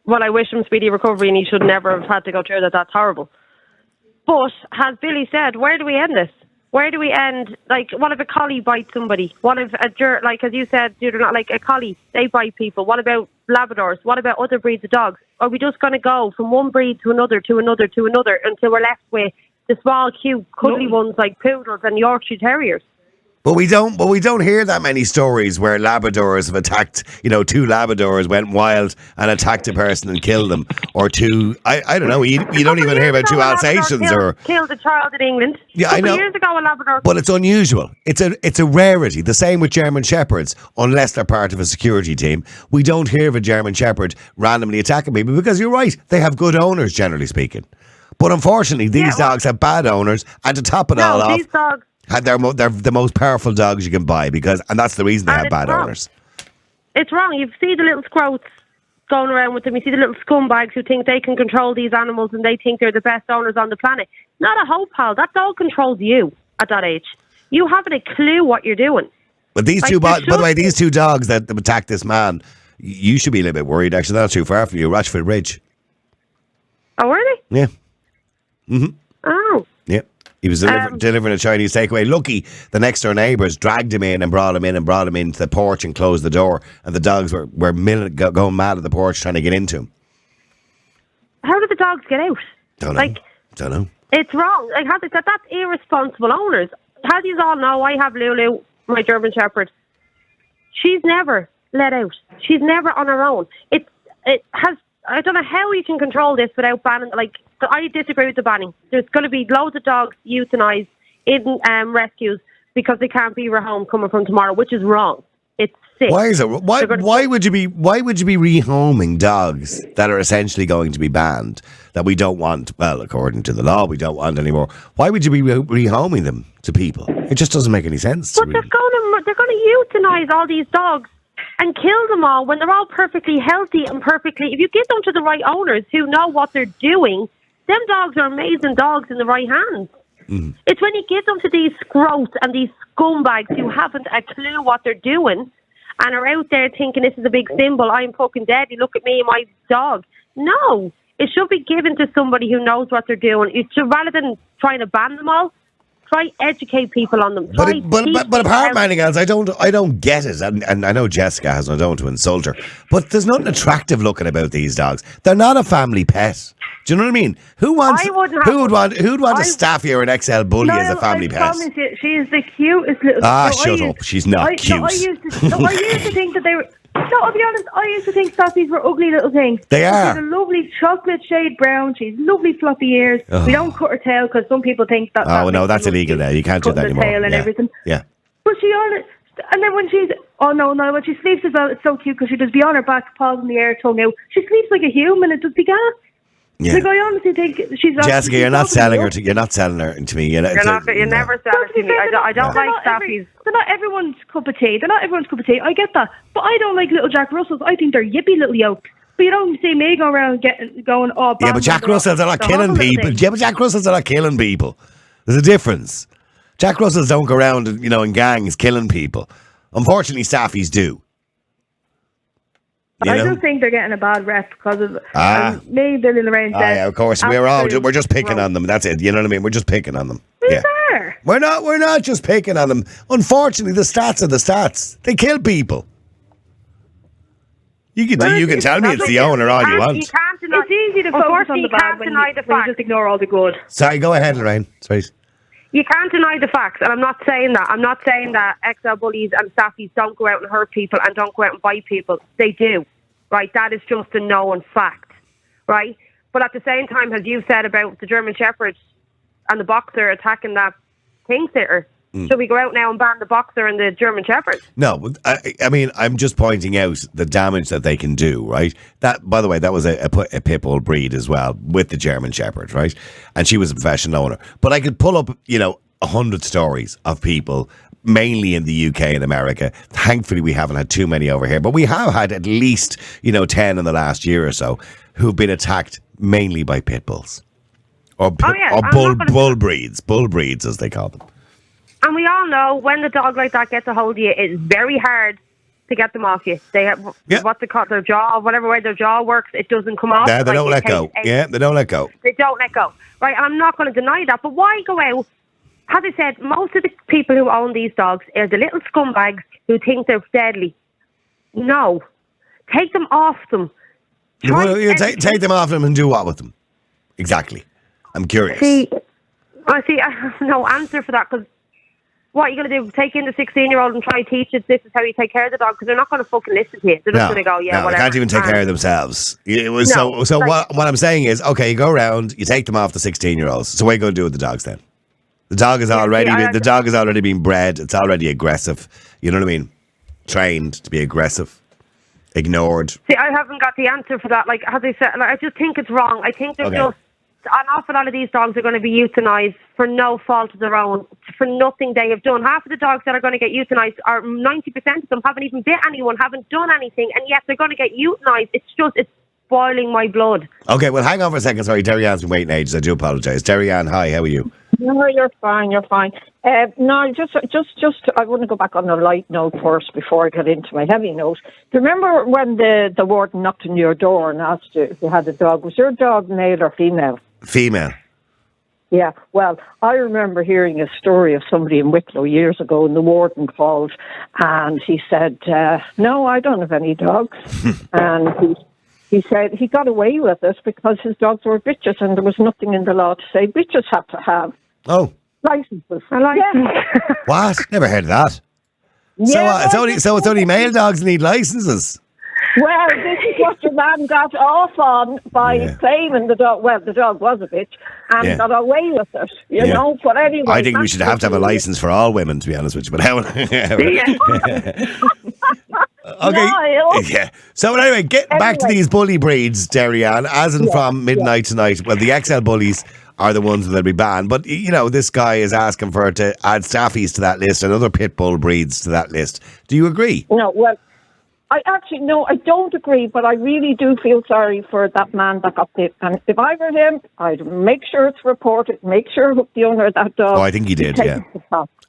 Well, I wish him speedy recovery, and he should never have had to go through that. That's horrible. But, as Billy said, where do we end this? Where do we end? Like, what if a collie bites somebody? What if like, as you said, you're not like a collie, they bite people. What about Labradors? What about other breeds of dogs? Are we just going to go from one breed to another, to another, to another, until we're left with the small, cute, cuddly ones like Poodles and Yorkshire Terriers? But we don't hear that many stories where Labradors have attacked, 2 Labradors went wild and attacked a person and killed them. Or 2, I don't know, you don't even hear about 2 Alsatians killed a child in England. Yeah, I know. Years ago, a Labrador. But it's unusual. It's a rarity. The same with German Shepherds, unless they're part of a security team. We don't hear of a German Shepherd randomly attacking people because you're right, they have good owners, generally speaking. But unfortunately, these dogs have bad owners, and to top it all off, these dogs, they're the most powerful dogs you can buy and that's the reason they have bad owners. It's wrong. You see the little scroats going around with them. You see the little scumbags who think they can control these animals and they think they're the best owners on the planet. Not a hope, pal. That dog controls you at that age. You haven't a clue what you're doing. But these by the way, these 2 dogs that attacked this man, you should be a little bit worried. Actually, they're not too far from you. Rochford Ridge. Oh, were they? Yeah. Mm-hmm. Oh. Yeah. He was delivering a Chinese takeaway. Lucky, the next door neighbours dragged him in and brought him into the porch and closed the door. And the dogs were going mad at the porch trying to get into him. How did the dogs get out? Don't know. It's wrong. Like, as I said, that's irresponsible owners. As you all know, I have Lulu, my German Shepherd. She's never let out. She's never on her own. It has. I don't know how you can control this without banning. Like, I disagree with the banning. There's going to be loads of dogs euthanized in rescues because they can't be home coming from tomorrow, which is wrong. It's sick. Why is it? Why would you be rehoming dogs that are essentially going to be banned, that we don't want? Well, according to the law, we don't want anymore. Why would you be rehoming them to people? It just doesn't make any sense. But they're going to euthanize all these dogs and kill them all when they're all perfectly healthy and perfectly. If you give them to the right owners who know what they're doing, them dogs are amazing dogs in the right hands. Mm. It's when you give them to these scroats and these scumbags who haven't a clue what they're doing and are out there thinking this is a big symbol. I'm fucking dead. You look at me and my dog. No, it should be given to somebody who knows what they're doing. It should, rather than trying to ban them all, try educate people on them. But apart, Manninghals, I don't get it, and I know Jessica has. I don't want to insult her, but there's nothing attractive looking about these dogs. They're not a family pet. Do you know what I mean? Who would want a Staffy or an XL Bully as a family pet? She is the cutest little. Shut up! She's not cute. I used to think that they were. No, I'll be honest, I used to think Staffies were ugly little things. They are. She's a lovely chocolate shade brown. She's lovely floppy ears. Oh. We don't cut her tail because some people think that. Oh, no, that's illegal now. You can't do that anymore. Tail and everything. Yeah. But and then when she's, when she sleeps as well, it's so cute because she just be on her back, paws in the air, tongue out. She sleeps like a human. It just be gas. Yeah. Like, I honestly think she's Jessica, you're not selling her to me. You never sell her to me. I don't like staffies. They're not everyone's cup of tea. I get that. But I don't like little Jack Russells. I think they're yippy little yokes. But you don't see me go around going, oh, yeah, but Jack Russells are not killing people. Yeah, but Jack Russells are not killing people. There's a difference. Jack Russells don't go around, in gangs killing people. Unfortunately, staffies do. I do think they're getting a bad rep because of me, Billy and Lorraine said. Yeah, of course. We're just picking on them. That's it. You know what I mean? We're just picking on them. Yeah. We're not just picking on them. Unfortunately, the stats are the stats. They kill people. You can tell me it's the owner all you want. It's easy to focus on the bad when you just ignore all the good. Sorry, go ahead, Lorraine. Sorry. You can't deny the facts, and I'm not saying that. I'm not saying that XL bullies and staffies don't go out and hurt people and don't go out and bite people. They do, right? That is just a known fact, right? But at the same time, as you said about the German Shepherds and the boxer attacking that king sitter, should we go out now and ban the boxer and the German Shepherd? No, I mean, I'm just pointing out the damage that they can do, right? That, by the way, that was a pit bull breed as well with the German Shepherd, right? And she was a professional owner. But I could pull up, 100 stories of people, mainly in the UK and America. Thankfully, we haven't had too many over here, but we have had at least, 10 in the last year or so who've been attacked mainly by pit bulls or bull breeds as they call them. And we all know when a dog like that gets a hold of you, it's very hard to get them off you. They have what they call their jaw, whatever way their jaw works, it doesn't come off. They don't let go. Yeah, they don't let go. They don't let go. Right, and I'm not going to deny that. But why go out? As I said, most of the people who own these dogs are the little scumbags who think they're deadly. No. Take them off them. Take them off them and do what with them? Exactly. I'm curious. I have no answer for that, because what are you going to do? Take in the 16-year-old and try and teach it this is how you take care of the dog? Because they're not going to fucking listen to you. They're just going to go, whatever. They can't even take care of themselves. What I'm saying is, okay, you go around, you take them off the 16-year-olds. So what are you going to do with the dogs then? The dog is already been bred. It's already aggressive. You know what I mean? Trained to be aggressive. Ignored. See, I haven't got the answer for that. Like, as I said, I just think it's wrong. I think there's just an awful lot of these dogs are going to be euthanized for no fault of their own, for nothing they have done. Half of the dogs that are going to get euthanized, or 90% of them, haven't even bit anyone, haven't done anything, and yet they're going to get euthanized. It's boiling my blood. Okay, well, hang on for a second. Sorry, Terry Ann's been waiting ages. I do apologise. Terry Ann, hi, how are you? No, you're fine. No, just, I want to go back on the light note first before I get into my heavy note. Do you remember when the warden knocked on your door and asked you if you had a dog? Was your dog male or female? Female. Yeah, well, I remember hearing a story of somebody in Wicklow years ago, and the warden called and he said, no, I don't have any dogs. And he said he got away with it because his dogs were bitches and there was nothing in the law to say bitches had to have licenses. What? Never heard of that. Yeah, it's only male dogs that need licenses. Well, this is what your man got off on by claiming the dog. Well, the dog was a bitch and got away with it, you know. But anyway, I think we should have to have a license for all women, to be honest with you. But how? Okay. Yeah. So anyway, getting back to these bully breeds, Darianne, as in from midnight tonight. Well, the XL bullies are the ones that'll be banned. But this guy is asking for her to add staffies to that list and other pit bull breeds to that list. Do you agree? No. Well, I don't agree, but I really do feel sorry for that man that got bit. And if I were him, I'd make sure it's reported, make sure the owner of that dog... Oh, I think he did, yeah.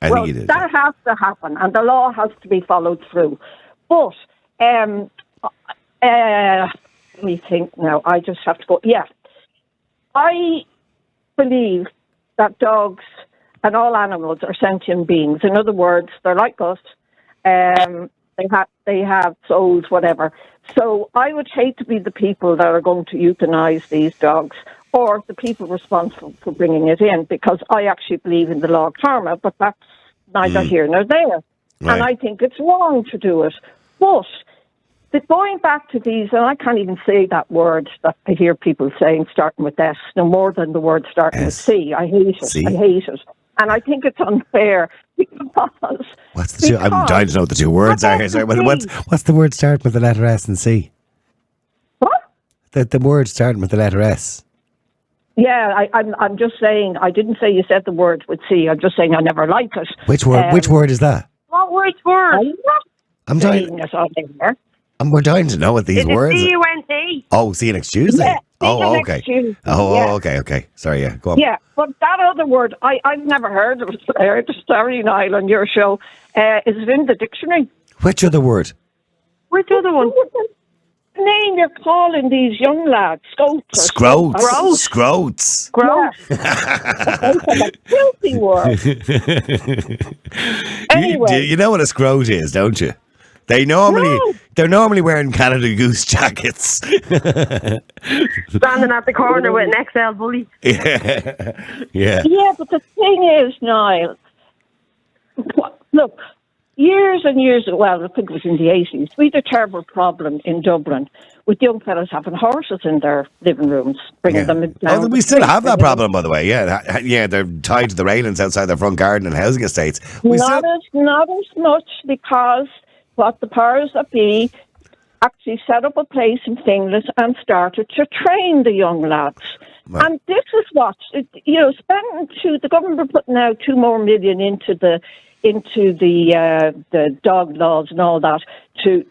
I think he did. That has to happen, and the law has to be followed through. But, let me think now, I just have to go... Yeah, I believe that dogs and all animals are sentient beings. In other words, they're like us. They have souls, whatever. So I would hate to be the people that are going to euthanize these dogs or the people responsible for bringing it in, because I actually believe in the law of karma, but that's neither here nor there. Right. And I think it's wrong to do it. But going back to these, and I can't even say that word that I hear people saying starting with S, no more than the word starting with C. I hate it. C? I hate it. And I think it's unfair because... I'm dying to know what the two words are here. Sorry, what's the word starting with the letter S and C? What? The word starting with the letter S. Yeah, I'm just saying, I didn't say you said the word with C. I'm just saying I never like it. Which word is that? Which word? I'm not I'm saying dying. it on there. We're dying to know what these Is it words are. CUNT? Oh, see you next Tuesday. Yeah, see you oh, next okay. Tuesday, Oh, yeah. okay. Sorry, yeah. Go on. Yeah, but that other word, I've never heard of it. I heard the story, Niall, on your show. Is it in the dictionary? Which other word? Which other one? The name you're calling these young lads, scouts. Scroats. Gross. A filthy word. Anyway. You know what a scroat is, don't you? They're normally wearing Canada Goose jackets. Standing at the corner with an XL bully. Yeah. Yeah, but the thing is, Niall, look, years and years, well, I think it was in the 80s, we had a terrible problem in Dublin with young fellas having horses in their living rooms, bringing them down. Oh, we still have that problem, by the way. Yeah, they're tied to the railings outside their front garden and housing estates. Not as much, because what the powers that be actually set up a place in Finglas and started to train the young lads. Right. And this is what, the government are putting out 2 more million into the dog laws and all that to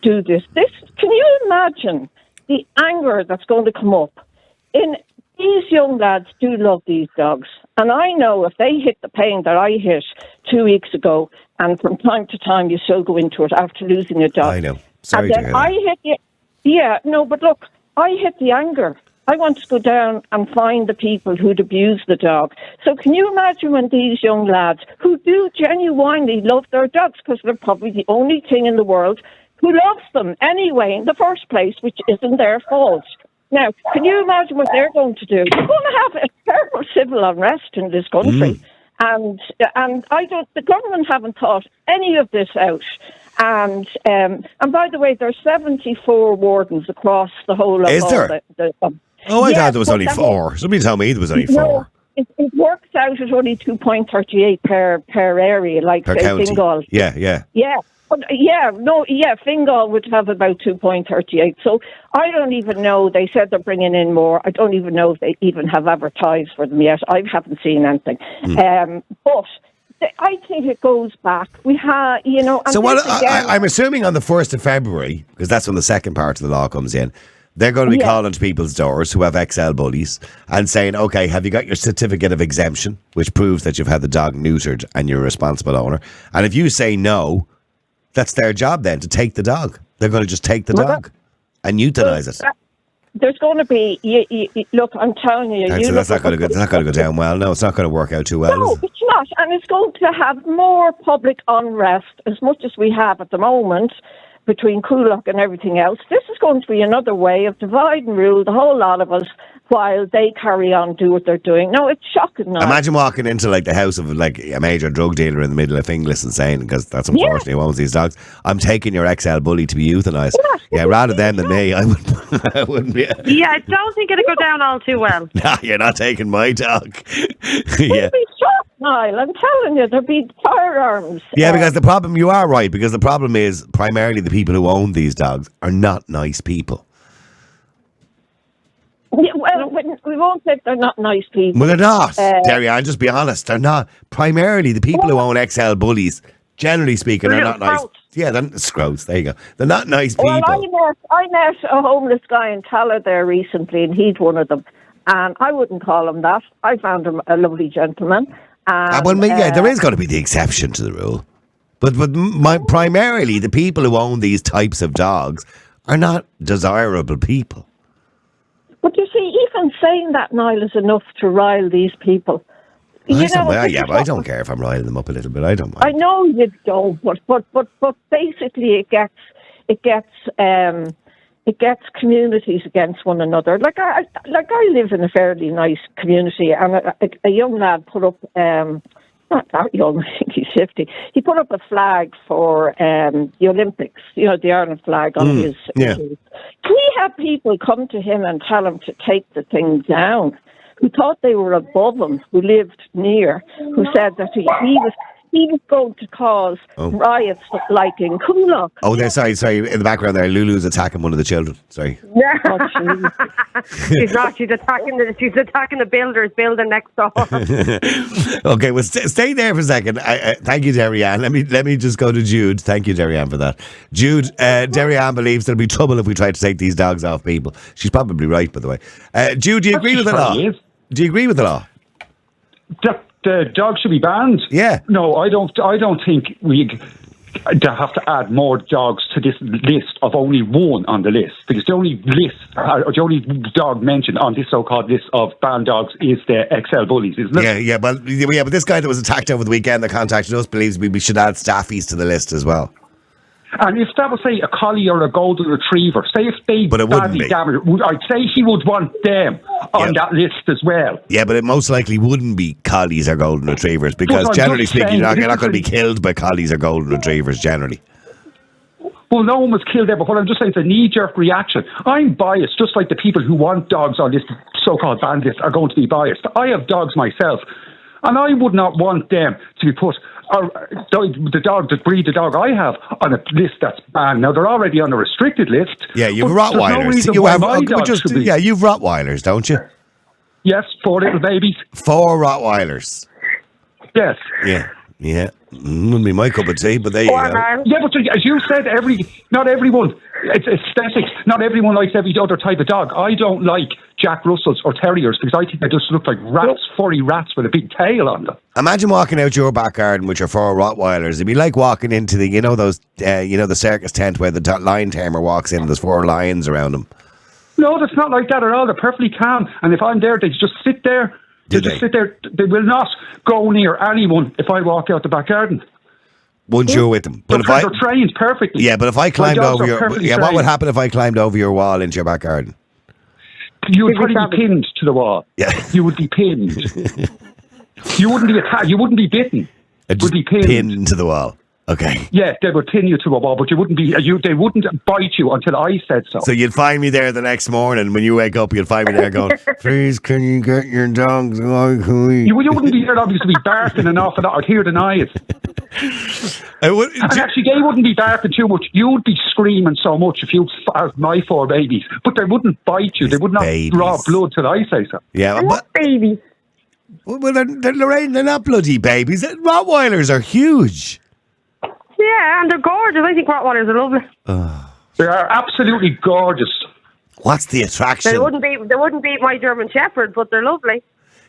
do this. Can you imagine the anger that's going to come up? These young lads do love these dogs, and I know if they hit the pain that I hit 2 weeks ago, and from time to time you still go into it after losing a dog. I know. Sorry to hear that. I hit but look, I hit the anger. I want to go down and find the people who'd abused the dog. So can you imagine when these young lads, who do genuinely love their dogs, because they're probably the only thing in the world who loves them anyway in the first place, which isn't their fault. Now, can you imagine what they're going to do? They're going to have a terrible civil unrest in this country. And the government haven't thought any of this out. And by the way, there's 74 wardens across the whole of Is there? I thought there was only 4. Somebody told me there was only 4. No, it works out at only 2.38 per area, like Per say county. Fingal. Yeah. Fingal would have about 2.38. So I don't even know. They said they're bringing in more. I don't even know if they even have advertised for them yet. I haven't seen anything. But I think it goes back. We have, So I'm assuming on the 1st of February, because that's when the second part of the law comes in, they're going to be calling to people's doors who have XL bullies and saying, okay, have you got your certificate of exemption, which proves that you've had the dog neutered and you're a responsible owner? And if you say no, that's their job then, to take the dog. They're going to just take the dog and euthanize it. There's going to be, look, I'm telling you. So that's not going to go down well. No, it's not going to work out too well. No, it's not. And it's going to have more public unrest, as much as we have at the moment, between Coolock and everything else. This is going to be another way of divide and rule the whole lot of us while they carry on do what they're doing. No, it's shocking now. Imagine walking into the house of a major drug dealer in the middle of Finglas and saying, because that's unfortunately who owns these dogs, I'm taking your XL bully to be euthanized. Yeah, rather them than me, I wouldn't be. Yeah, I don't think it'll go down all too well. Nah, you're not taking my dog. We'll be shocked, Niall. I'm telling you, there'll be firearms. Yeah, because the problem, you are right, because the problem is primarily the people who own these dogs are not nice people. Yeah, well, we won't say they're not nice people. Well, they're not. Terry-Ann, just be honest. They're not. Primarily, the people who own XL bullies, generally speaking, are not nice. Yeah, they're scroats. There you go. They're not nice people. Well, I met a homeless guy in Tala there recently, and he's one of them. And I wouldn't call him that. I found him a lovely gentleman. There is going to be the exception to the rule. But primarily, the people who own these types of dogs are not desirable people. But you see, even saying that, Niall, is enough to rile these people. But I don't care if I'm riling them up a little bit. I don't mind. I know you don't, but basically it gets communities against one another. Like I live in a fairly nice community, and a young lad put up. Not that young, I think he's 50. He put up a flag for the Olympics, the Ireland flag on his. We had people come to him and tell him to take the thing down, who thought they were above him, who lived near, who said that he he was going to cause riots like in Coolock. Oh, there. Sorry. In the background there, Lulu's attacking one of the children. Sorry. She's not. She's attacking the builders building next door. Okay, well, stay there for a second. Thank you, Derry-Ann. Let me just go to Jude. Thank you, Derry-Ann, for that. Jude, Derry-Ann believes there'll be trouble if we try to take these dogs off people. She's probably right, by the way. Jude, do you agree with the law? Do you agree with the law? The dogs should be banned. Yeah. No, I don't think we have to add more dogs to this list of only one on the list, because the only dog mentioned on this so-called list of banned dogs is the XL bullies, isn't it? Yeah, but this guy that was attacked over the weekend that contacted us believes we should add staffies to the list as well. And if that was, say, a collie or a golden retriever, say if they badly damaged, I'd say he would want them on that list as well. Yeah, but it most likely wouldn't be collies or golden retrievers, because generally speaking, you're not going to be killed by collies or golden retrievers generally. Well, no one was killed there, but what I'm just saying is a knee-jerk reaction. I'm biased, just like the people who want dogs on this so-called banned list are going to be biased. I have dogs myself, and I would not want them to be put... the breed of dog I have on a list that's banned. Now, they're already on a restricted list. Yeah, you've Rottweilers. You've Rottweilers, don't you? Yes, 4 little babies. 4 Rottweilers. Yes. Yeah. Wouldn't be my cup of tea, but there you go. Yeah, but as you said, not everyone, it's aesthetics. Not everyone likes every other type of dog. I don't like Jack Russells or Terriers because I think they just look like rats, furry rats with a big tail on them. Imagine walking out your back garden with your 4 Rottweilers. It'd be like walking into the, the circus tent where the lion tamer walks in and there's 4 lions around him. No, that's not like that at all. They're perfectly calm. And if I'm there, they just sit there. They just sit there. They will not go near anyone if I walk out the back garden. Once you're with them. But they're trained perfectly. Yeah, but if I climbed over what would happen if I climbed over your wall into your back garden? You would probably be pinned to the wall. Yeah. You would be pinned. You wouldn't be attacked. You wouldn't be bitten. You would be pinned to the wall. Okay. Yeah, they would pin you to a wall, but you wouldn't be. They wouldn't bite you until I said so. So you'd find me there the next morning when you wake up. You'd find me there going, "Please, can you get your dogs?" You wouldn't be there obviously barking an awful lot. I'd hear the noise. Actually, they wouldn't be barking too much. You'd be screaming so much if you had my 4 babies, but they wouldn't bite you. They would not draw blood till I say so. Yeah, but babies. Well, Lorraine, they're not bloody babies. Rottweilers are huge. Yeah, and they're gorgeous. I think Rottweilers are lovely. They are absolutely gorgeous. What's the attraction? They wouldn't beat my German Shepherd, but they're lovely.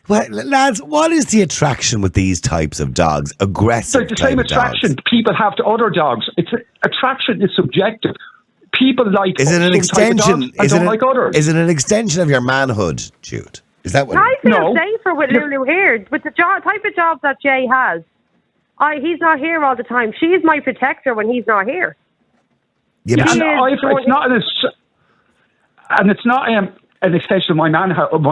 Well, lads, what is the attraction with these types of dogs? Aggressive. The same attraction people have to other dogs. Attraction is subjective. People like. Is it an extension? Is it an extension of your manhood, Jude? Is that what? I feel safer with Lulu here, with the type of job that Jay has. He's not here all the time. She's my protector when he's not here. Yeah, it's not an extension of my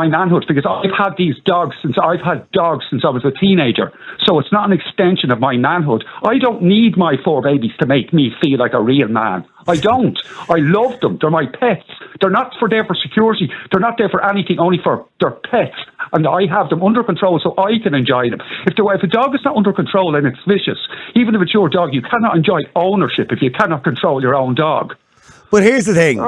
manhood, because I've had these dogs since I was a teenager. So it's not an extension of my manhood. I don't need my 4 babies to make me feel like a real man. I don't. I love them. They're my pets. They're not there for security. They're not there for anything, only for their pets. And I have them under control so I can enjoy them. If a dog is not under control, then it's vicious. Even if it's your dog, you cannot enjoy ownership if you cannot control your own dog. But here's the thing.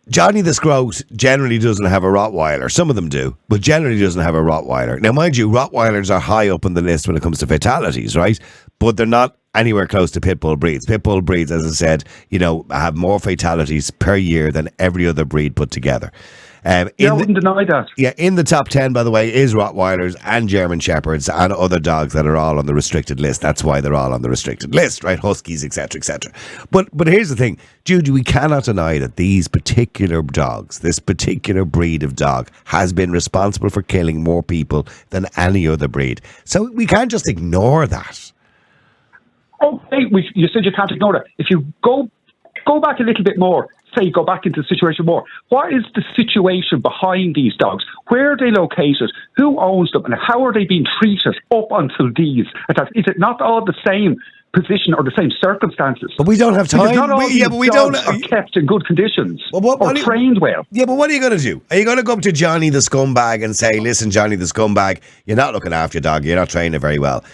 Johnny the Scroat generally doesn't have a Rottweiler. Some of them do, but generally doesn't have a Rottweiler. Now, mind you, Rottweilers are high up on the list when it comes to fatalities, right? But they're not anywhere close to pit bull breeds. Pit bull breeds, as I said, have more fatalities per year than every other breed put together. I wouldn't deny that. Yeah, in the top 10, by the way, is Rottweilers and German Shepherds and other dogs that are all on the restricted list. That's why they're all on the restricted list, right? Huskies, etc., etc. But here's the thing, Jude, we cannot deny that these particular dogs, this particular breed of dog, has been responsible for killing more people than any other breed. So we can't just ignore that. Okay, you said you can't ignore that. If you go back a little bit more, go back into the situation more. What is the situation behind these dogs? Where are they located? Who owns them? And how are they being treated up until these attacks? Is it not all the same position or the same circumstances. But we don't have Because time. not all these but we dogs don't. are kept in good conditions What or do you- trained well. Yeah, but what are you going to do? Are you going to go up to Johnny the scumbag and say, listen, Johnny the scumbag, you're not looking after your dog, you're not training it very well.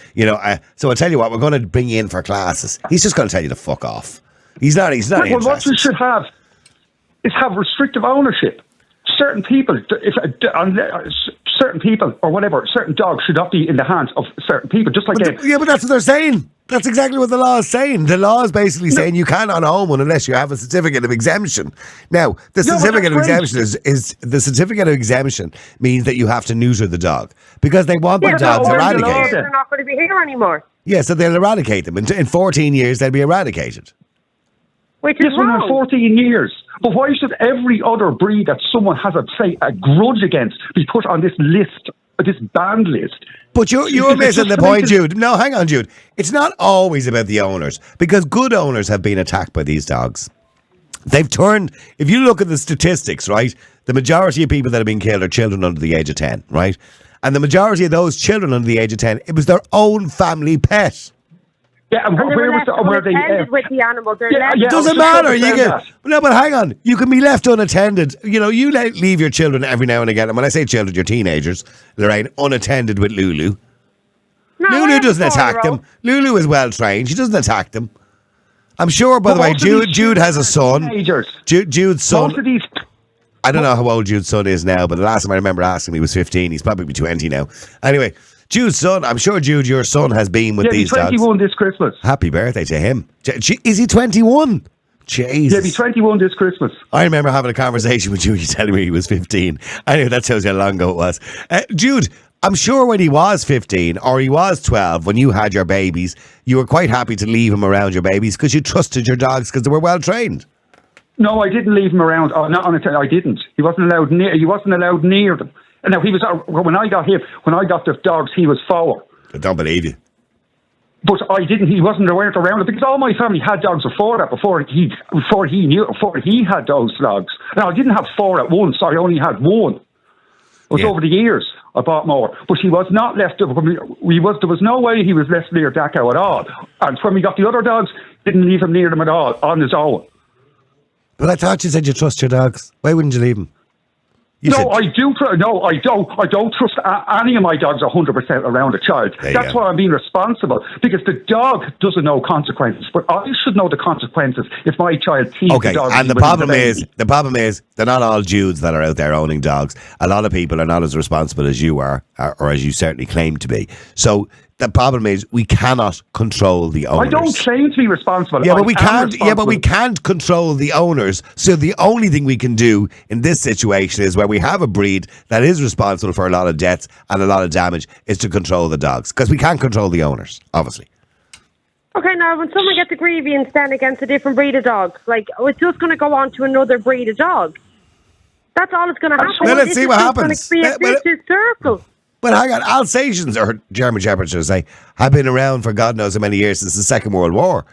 So I'll tell you what, we're going to bring you in for classes. He's just going to tell you to fuck off. He's not Well, interested. what you should have is have restrictive ownership. Certain people, certain people or whatever, certain dogs should not be in the hands of certain people, just like Yeah, but that's what they're saying. That's exactly what the law is saying. The law is basically saying you can't own one unless you have a certificate of exemption. Now, the certificate of exemption is the certificate of exemption means that you have to neuter the dog because they want their dogs eradicated. They're not going to be here anymore. Yeah, so they'll eradicate them. In 14 years, they'll be eradicated. Which is This one in wrong. 14 years. But why should every other breed that someone has a grudge against be put on this list, this banned list? But you're missing the point, Jude. No, hang on, Jude. It's not always about the owners because good owners have been attacked by these dogs. They've turned, if you look at the statistics, right, the majority of people that have been killed are children under the age of 10, right? And the majority of those children under the age of 10, it was their own family pet. Yeah, and And they where were was left were they? unattended with the animal. They're left. yeah, Doesn't matter. No, but hang on. You can be left unattended. You leave your children every now and again. And when I say children, you're teenagers, Lorraine, unattended with Lulu. No, I Lulu have a doesn't attack 4-year-old. them. Lulu is well trained. She doesn't attack them. I'm sure, by the way, Most of these Jude has a son. teenagers. Jude's son. Most of these. I don't know how old Jude's son is now, but the last time I remember asking him, he was 15. He's probably 20 now. Anyway, Jude's son, I'm sure, Jude, your son has been with Yeah, these he's 21 dogs. this Christmas. Happy birthday to him. Is he 21? Jesus. Yeah, he's 21 this Christmas. I remember having a conversation with Jude telling me he was 15. Anyway, that tells you how long ago it was. Jude, I'm sure when he was 15 or he was 12, when you had your babies, you were quite happy to leave him around your babies because you trusted your dogs because they were well trained. No, I didn't leave him around. Oh, not on I didn't. He wasn't allowed near. He wasn't allowed near them. And now he was when I got him. When I got the dogs, he was 4. I don't believe you. But I didn't. He wasn't aware around it because all my family had dogs before that. Before he had those dogs. Now I didn't have 4 at once. I only had 1. It was over the years I bought more. But he was not left. There was no way he was left near Dachau at all. And when we got the other dogs, didn't leave him near them at all on his own. But I thought you said you trust your dogs. Why wouldn't you leave them? I do. No, I don't. I don't trust any of my dogs 100% around a child. That's why I'm being responsible because the dog doesn't know consequences, but I should know the consequences if my child teases the dog. And the problem is, they're not all Judes that are out there owning dogs. A lot of people are not as responsible as you are, or as you certainly claim to be. So the problem is we cannot control the owners. I don't claim to be responsible. Yeah, but we can't. Yeah, but we can't control the owners. So the only thing we can do in this situation is where we have a breed that is responsible for a lot of deaths and a lot of damage is to control the dogs because we can't control the owners, obviously. Okay, now when someone gets a grievance then against a different breed of dog, it's just going to go on to another breed of dog. That's all it's going to happen. Well, let's see what happens. It's going to be a vicious circle. But hang on, Alsatians, or German Shepherds, should I say, have been around for God knows how many years since the Second World War.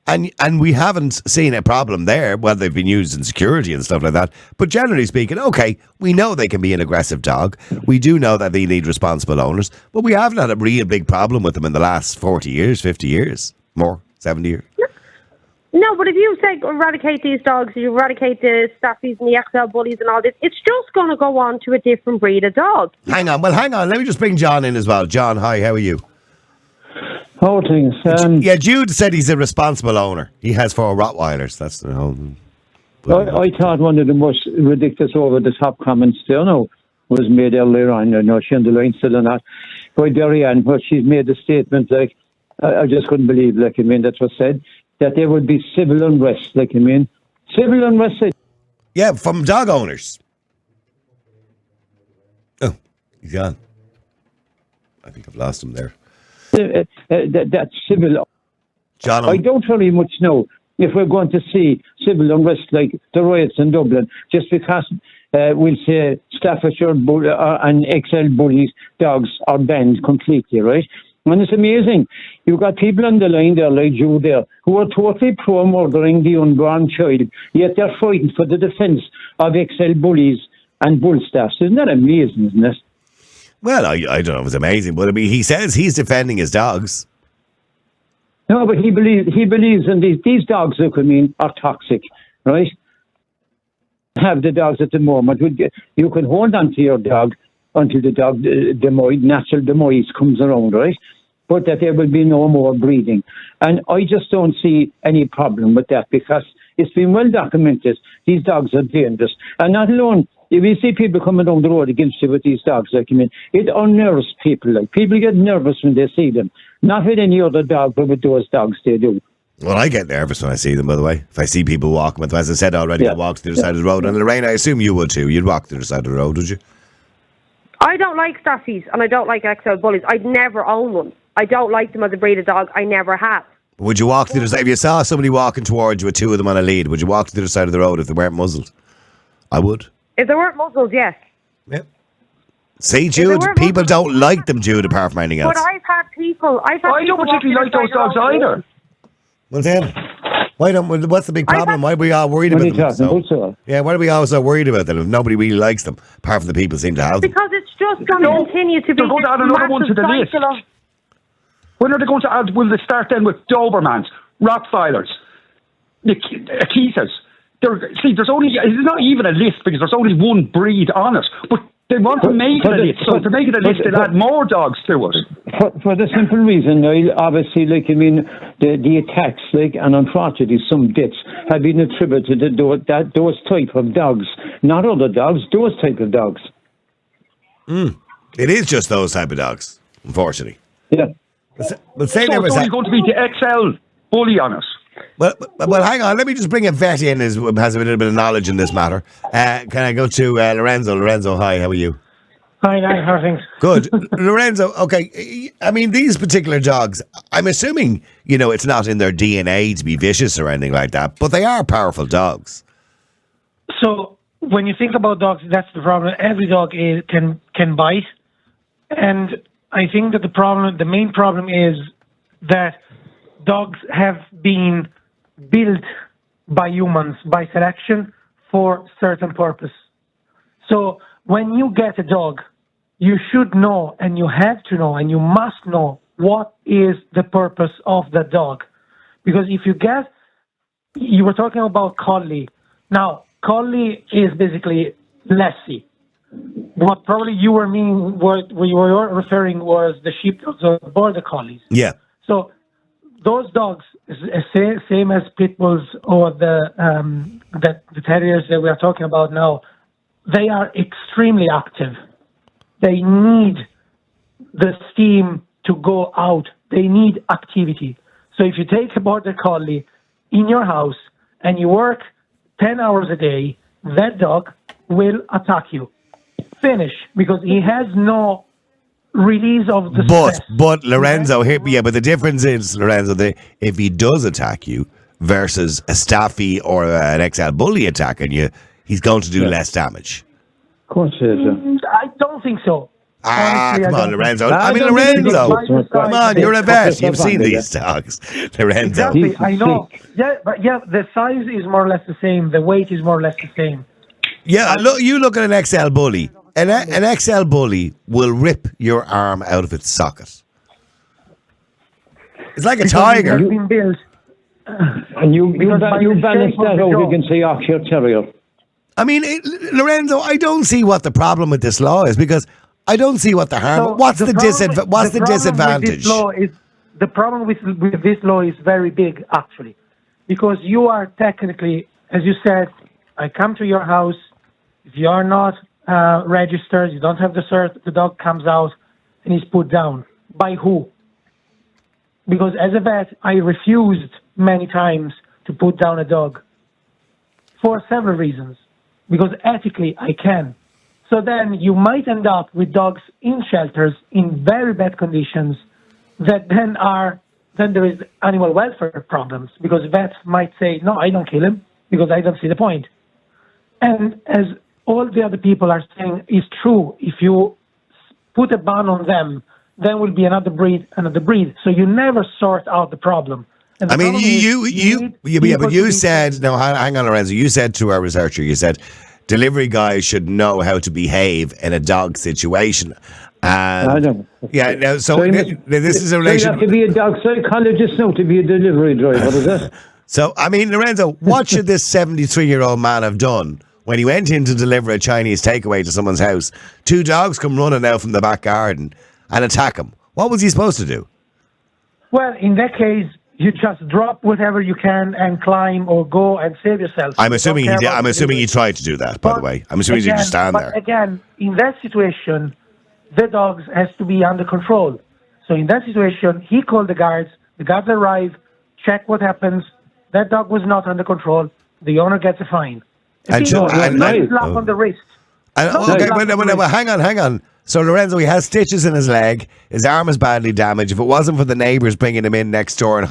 And we haven't seen a problem there. Well, they've been used in security and stuff like that. But generally speaking, okay, we know they can be an aggressive dog. We do know that they need responsible owners. But we haven't had a real big problem with them in the last 40 years, 50 years, more, 70 years. No, but if you say eradicate these dogs, you eradicate the Staffies and the XL bullies and all this, it's just going to go on to a different breed of dog. Hang on. Let me just bring John in as well. John, hi, how are you? How things? Yeah, Jude said he's a responsible owner. He has 4 Rottweilers. That's the whole... I thought one of the most ridiculous over the top comments there was made earlier on. She on the line still or not. By Darianne, where she's made a statement I just couldn't believe, that was said, that there would be civil unrest, civil unrest. Yeah, from dog owners. Oh, he's gone. I think I've lost him there. That's civil. John, I don't very much know if we're going to see civil unrest like the riots in Dublin, just because we'll say Staffordshire Bull and XL bullies dogs are banned completely, right? And it's amazing. You've got people on the line there, like you there, who are totally pro-murdering the unborn child, yet they're fighting for the defence of XL bullies and bull staffs. Isn't that amazing, isn't it? Well, I don't know if it's amazing, but I mean, he says he's defending his dogs. No, but he believes in these dogs. Look, I mean, are toxic, right? Have the dogs at the moment. You can hold on to your dog until the dog natural demise comes around, right? But that there will be no more breeding, and I just don't see any problem with that because it's been well documented. These dogs are dangerous, and not alone. If you see people coming down the road against you with these dogs, like, I mean, it unnerves people. Like, people get nervous when they see them. Not with any other dog, but with those dogs, they do. Well, I get nervous when I see them, by the way. If I see people walking with them, as I said already, I walk to the other side of the road. And Lorraine, I assume you would too. You'd walk to the other side of the road, would you? I don't like Staffies and I don't like XL Bullies. I'd never own one. I don't like them as a breed of dog. I never have. Would you walk to the other side? If you saw somebody walking towards you with two of them on a lead, would you walk to the other side of the road if they weren't muzzled? I would. If they weren't muzzled, yes. Yep. See, Jude, people don't like them, Jude, apart from anything else. But I've had people... I don't particularly like those dogs either. Well then, what's the big problem? Why are we all worried about them? Yeah, why are we all so worried about them if nobody really likes them, apart from the people who seem to have them? Because it's just going to continue to be... They're going to add another one to the list. When are they going to add... Will they start then with Dobermans, Rottweilers, Akitas? There's only... It's not even a list because there's only one breed on it. But they want to make it a list. So to make it a list, they'll add more dogs to it. For the simple reason, Niall, obviously, like, I mean, the attacks, like, and unfortunately some deaths have been attributed to those type of dogs. Not other dogs, those type of dogs. It is just those type of dogs, unfortunately. Yeah. But say so it's only going to be the XL Bully on it. Well, hang on. Let me just bring a vet in who has a little bit of knowledge in this matter. Can I go to Lorenzo? Lorenzo, hi, how are you? Hi, how are things? Good. Lorenzo, okay. I mean, these particular dogs, I'm assuming, it's not in their DNA to be vicious or anything like that, but they are powerful dogs. So, when you think about dogs, that's the problem. Every dog can bite. And I think that the main problem is that dogs have been built by humans, by selection, for certain purpose. So when you get a dog, you should know, and you have to know, and you must know what is the purpose of the dog. Because if you were talking about collie. Now, collie is basically lassie. What probably you were referring was the sheepdogs or border collies. Yeah. So those dogs, same as pit bulls or the terriers that we are talking about now, they are extremely active. They need the steam to go out. They need activity. So if you take a border collie in your house and you work 10 hours a day, that dog will attack you. Finish, because he has no release of the stress. But Lorenzo, but the difference is, Lorenzo, if he does attack you versus a Staffy or an XL Bully attacking you, he's going to do less damage. Of course he is. I don't think so. Honestly, come on, Lorenzo. Lorenzo, come on, you're a vet. You've seen these dogs. Lorenzo. Exactly, I know. Yeah, but the size is more or less the same. The weight is more or less the same. Yeah, you look at an XL Bully. An XL Bully will rip your arm out of its socket. It's like a tiger. It's been built. And you balance that out against a Yorkshire Terrier. I mean, Lorenzo, I don't see what the problem with this law is, because I don't see what the harm. So what's the disadvantage? The problem with this law is very big, actually, because you are technically, as you said, I come to your house. If you are not registered, you don't have the cert, the dog comes out and is put down. By who? Because as a vet, I refused many times to put down a dog for several reasons. Because ethically, I can. So then you might end up with dogs in shelters in very bad conditions that then there is animal welfare problems, because vets might say, no, I don't kill him because I don't see the point. And as all the other people are saying is true, if you put a ban on them, then will be another breed. So you never sort out the problem. I mean, but you said, no, hang on, Lorenzo. You said to our researcher, you said delivery guys should know how to behave in a dog situation. And I know. yeah, no, so this is a So you relation. have to be a dog psychologist now to be a delivery driver, is it? So, I mean, Lorenzo, what should this 73-year-old man have done when he went in to deliver a Chinese takeaway to someone's house? 2 dogs come running out from the back garden and attack him. What was he supposed to do? Well, in that case, you just drop whatever you can and climb or go and save yourself. I'm assuming he Don't did. care I'm what assuming you he do. tried to do that. By the way, I'm assuming he didn't just stand there. Again, in that situation, the dog has to be under control. So in that situation, he called the guards. The guards arrive, check what happens. That dog was not under control. The owner gets a fine. And slap oh. on the wrist. Okay, but hang on. So Lorenzo, he has stitches in his leg. His arm is badly damaged. If it wasn't for the neighbours bringing him in next door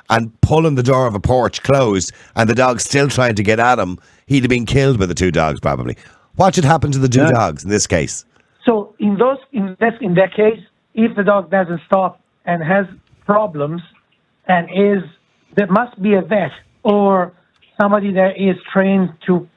and pulling the door of a porch closed, and the dog's still trying to get at him, he'd have been killed by the 2 dogs probably. What should happen to the 2 dogs in this case? So in that case, if the dog doesn't stop and has problems, and there must be a vet or somebody that is trained to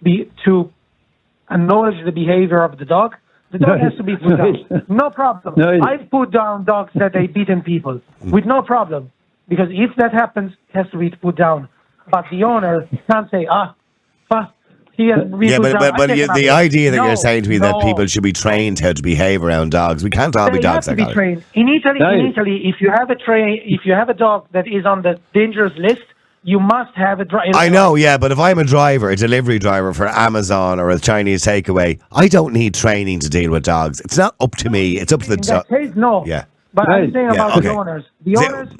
acknowledge the behavior of the dog. The dog has to be put down. No problem. I've put down dogs that they've beaten people with no problem. Because if that happens, it has to be put down. But the owner can't say, he has to be put down. But the idea that you're saying to me that people should be trained how to behave around dogs, we can't all be dogs like that. Be trained. In Italy, if you have a dog that is on the dangerous list, you must have a driver. I know, yeah, but if I'm a delivery driver for Amazon or a Chinese takeaway, I don't need training to deal with dogs. It's not up to me. It's up to the dog. In that case, no. Yeah. But I'm saying about the owners. The owners,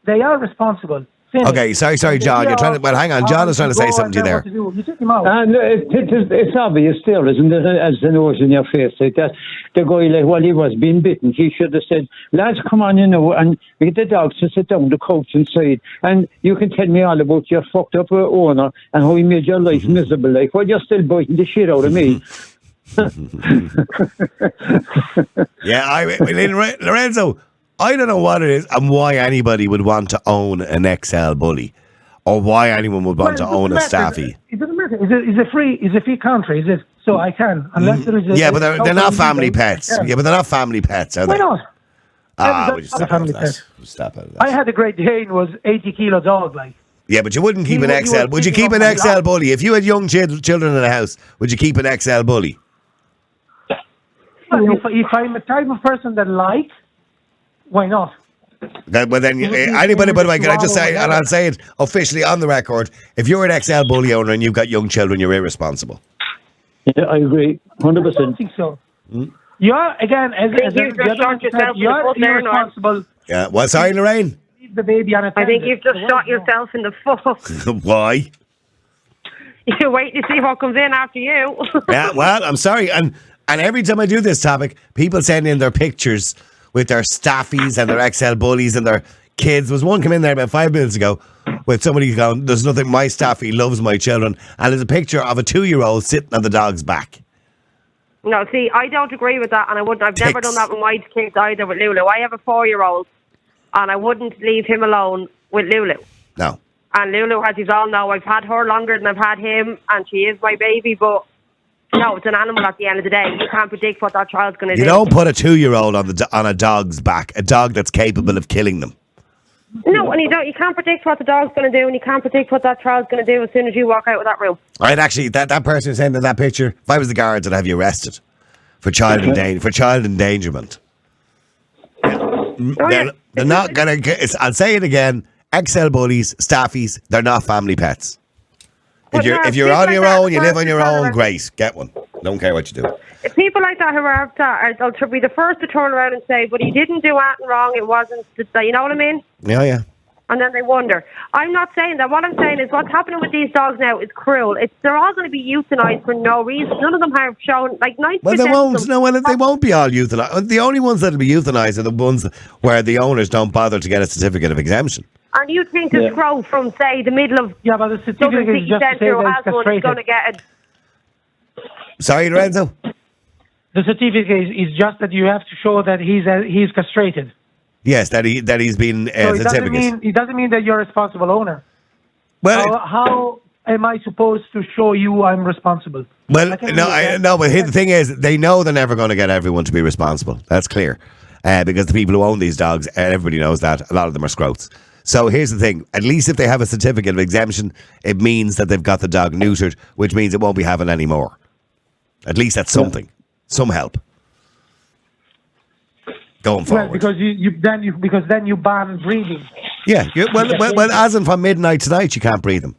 they are responsible. Okay, sorry, John. You're trying to. Well, hang on. John is trying to say something to you there. You take him out. And it's obvious there, isn't it? As the nose in your face like that. The guy, like, while he was being bitten, he should have said, "Lads, come on, and we get the dogs to sit down the couch inside, and you can tell me all about your fucked up owner and how he made your life miserable. Like, well, you're still biting the shit out of me." Yeah, Lorenzo, I don't know what it is and why anybody would want to own an XL bully, or why anyone would want to own a Staffy. It doesn't matter. It's a free country. Is it? So I can, unless there is. But they're not family pets. Yeah, but they're not family pets, are they? Why not? Would you stop out of that? Stop out of that. I had a Great Dane, was 80-kilo dog, like. Yeah, but you wouldn't keep an XL. Would you keep an XL bully if you had young children in the house? Would you keep an XL bully? If I'm a type of person that likes, why not? But then anybody, by the way, can I just say, and I'll say it officially on the record, if you're an XL bully owner and you've got young children, you're irresponsible. Yeah, I agree, 100%. I don't think so. You're again, you're irresponsible. Yeah. Well, sorry, Lorraine. Leave the baby on a. I think you've just shot yourself in the foot. Why? You wait to see what comes in after you. Yeah. Well, I'm sorry, and every time I do this topic, people send in their pictures with their staffies and their XL bullies and their kids. There was one come in there about 5 minutes ago with somebody going, "There's nothing, my staffy loves my children," and there's a picture of a 2-year-old sitting on the dog's back. No, see, I don't agree with that, and I've never done that with my kids either with Lulu. I have a 4-year-old, and I wouldn't leave him alone with Lulu. No. And Lulu, as you all know, I've had her longer than I've had him, and she is my baby, but no, it's an animal at the end of the day. You can't predict what that child's going to do. You don't put a 2-year-old on a dog's back, a dog that's capable of killing them. No, and you can't predict what the dog's going to do, and you can't predict what that child's going to do as soon as you walk out of that room. Right, actually, that person who sent in that picture, if I was the guards, I'd have you arrested for child endangerment. They're not going to. I'll say it again: XL bullies, staffies, they're not family pets. If you're on your own, you live on your own, great, get one. Don't care what you do. If people like that who are that, they'll be the first to turn around and say, "But he didn't do anything wrong. It wasn't." You know what I mean? Yeah. And then they wonder. I'm not saying that. What I'm saying is what's happening with these dogs now is cruel. They're all going to be euthanized for no reason. None of them have shown, like 90%. Well, they won't. No, they won't be all euthanized. The only ones that will be euthanized are the ones where the owners don't bother to get a certificate of exemption. And you think this crow from, say, the middle of but the certificate is just to say that he's castrated. Going to get Sorry, Lorenzo? The certificate is just that you have to show that he's castrated. Yes, that he's been so it doesn't mean that you're a responsible owner. Well, how am I supposed to show you I'm responsible? Well, I can no, understand. no, but the thing is, they know they're never going to get everyone to be responsible. That's clear. Because the people who own these dogs, everybody knows that, a lot of them are scroats. So here's the thing. At least if they have a certificate of exemption, it means that they've got the dog neutered, which means it won't be having any more. At least that's something. Some help. Going forward. Well, because then you ban breeding. Yeah, well, as in from midnight tonight, you can't breed them.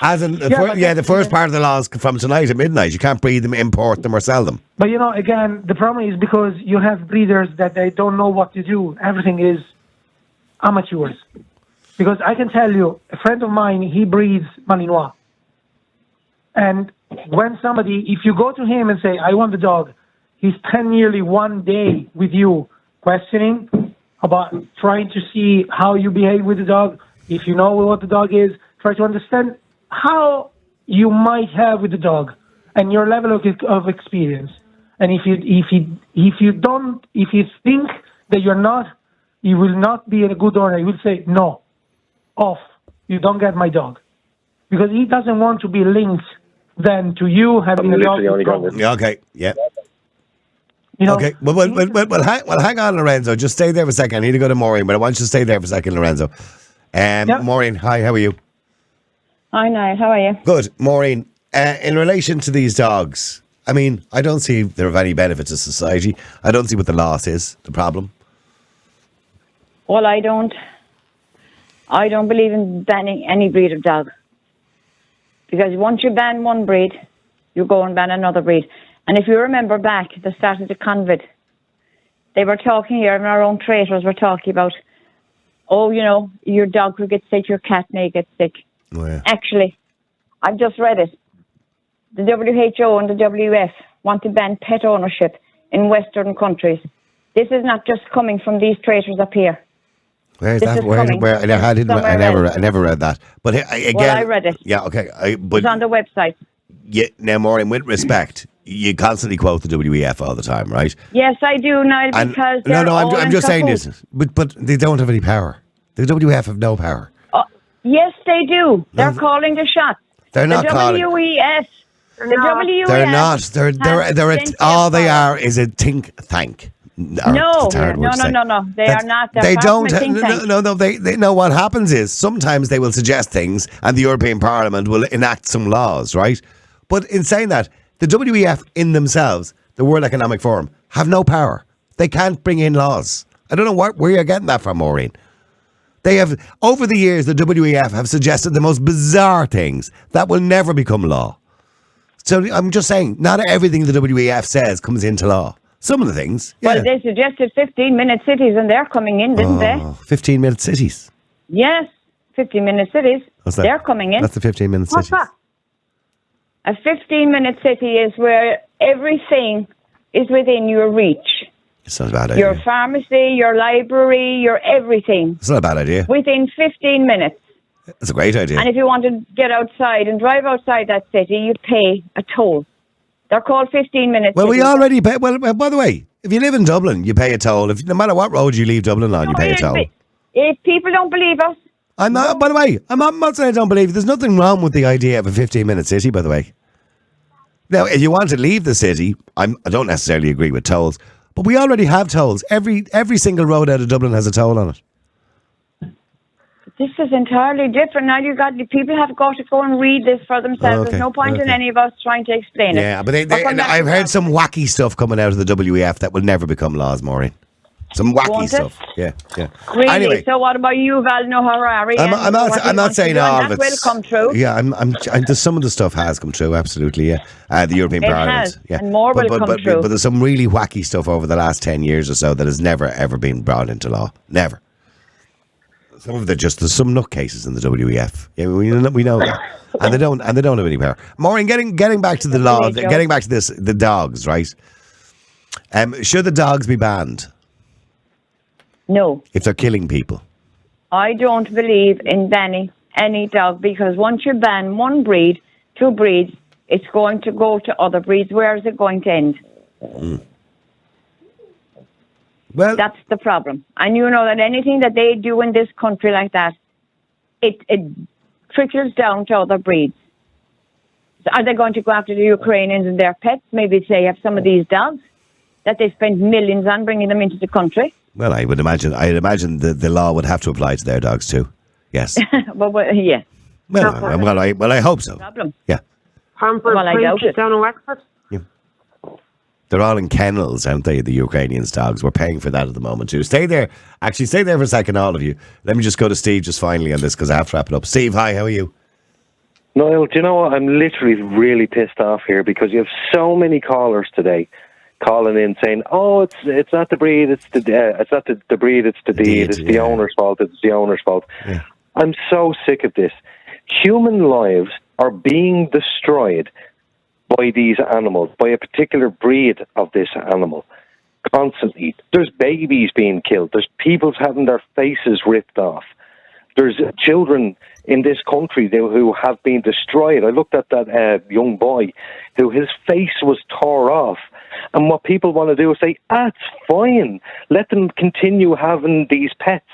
As in, the first part of the law is from tonight at midnight. You can't breed them, import them, or sell them. But again, the problem is because you have breeders that they don't know what to do. Everything is amateurs. Because I can tell you, a friend of mine, he breeds Malinois. And when if you go to him and say, I want the dog, he spends nearly 1 day with you questioning about trying to see how you behave with the dog. If you know what the dog is, try to understand how you might have with the dog and your level of experience. And if you think that you will not be a good owner, you will say, no, off, you don't get my dog. Because he doesn't want to be linked then to you having a dog. Yeah, okay, yeah. You know, okay, well, hang on, Lorenzo. Just stay there for a second. I need to go to Maureen, but I want you to stay there for a second, Lorenzo. Maureen, hi, how are you? Hi, Niall. How are you? Good. Maureen, in relation to these dogs, I mean, I don't see they're of any benefit to society. I don't see what the loss is, the problem. Well, I don't believe in banning any breed of dog. Because once you ban one breed, you go and ban another breed. And if you remember back at the start of the COVID, they were talking here, and our own traitors were talking about, your dog could get sick, your cat may get sick. Oh, yeah. Actually, I've just read it. The WHO and the WWF want to ban pet ownership in Western countries. This is not just coming from these traitors up here. Where is that? I never read that. But again, well, I read it. Yeah, okay. It's on the website. Yeah, now, Maureen, with respect, you constantly quote the WEF all the time, right? Yes, I do, Niall, because I'm just saying this, but they don't have any power. The WEF have no power. Yes, they do. They're calling the shots. They're not calling. WEF. The WEF. They're not. They're all they are is a think tank. No. They are not. They don't. No. They know what happens is sometimes they will suggest things, and the European Parliament will enact some laws, right? But in saying that, the WEF in themselves, the World Economic Forum, have no power. They can't bring in laws. I don't know where you're getting that from, Maureen. They have, over the years, the WEF have suggested the most bizarre things that will never become law. So I'm just saying, not everything the WEF says comes into law. Some of the things, yeah. Well, they suggested 15-minute cities, and they're coming in, didn't they? 15-minute cities? Yes, 15-minute cities. What's that? They're coming in. That's the 15-minute cities. What's that? A 15-minute city is where everything is within your reach. It's not a bad idea. Your pharmacy, your library, your everything. It's not a bad idea. Within 15 minutes. It's a great idea. And if you want to get outside and drive outside that city, you pay a toll. They're called 15-minute Well, cities. we already pay. Well, by the way, if you live in Dublin, you pay a toll. No matter what road you leave Dublin on, you pay a toll. If people don't believe us. I'm not. By the way, I'm not saying I don't believe you. There's nothing wrong with the idea of a 15-minute city. By the way, now if you want to leave the city, I don't necessarily agree with tolls, but we already have tolls. Every single road out of Dublin has a toll on it. This is entirely different. Now people have got to go and read this for themselves. Okay, There's no point in any of us trying to explain it. Yeah, but I've heard some wacky stuff coming out of the WEF that will never become laws, Maureen. Some wacky stuff. Yeah. Really? Anyway, so what about Yuval Noah Harari? I'm not saying all of it. That will come true. Yeah, some of the stuff has come true. Absolutely, yeah. The European Parliament. Has, yeah, and more will come true. But there's some really wacky stuff over the last 10 years or so that has never ever been brought into law. Never. Some of there's some nutcases in the WEF. Yeah, we know that, and they don't have any power. Maureen, getting back to the law, getting back to this, the dogs, right? Should the dogs be banned? No. If they're killing people? I don't believe in banning any dog because once you ban one breed, two breeds, it's going to go to other breeds. Where is it going to end? Well, that's the problem. And you know that anything that they do in this country like that, it trickles down to other breeds. Are they going to go after the Ukrainians and their pets? Maybe they have some of these dogs that they spent millions on bringing them into the country. Well, I'd imagine the law would have to apply to their dogs too. Yes. Yeah. Well, I hope so. Problem. Yeah. Well, I doubt it. Down in Wexford. Yeah. They're all in kennels, aren't they, the Ukrainians' dogs? We're paying for that at the moment too. Stay there. Actually, stay there for a second, all of you. Let me just go to Steve just finally on this because I have to wrap it up. Steve, hi, how are you? Niall, do you know what? I'm literally really pissed off here because you have so many callers today calling in saying, "Oh, it's not the breed, it's not the breed, it's the deed, it's the owner's fault, it's the owner's fault." Yeah. I'm so sick of this. Human lives are being destroyed by these animals, by a particular breed of this animal, constantly. There's babies being killed. There's people having their faces ripped off. There's children in this country who have been destroyed. I looked at that young boy who his face was tore off. And what people want to do is say, it's fine. Let them continue having these pets.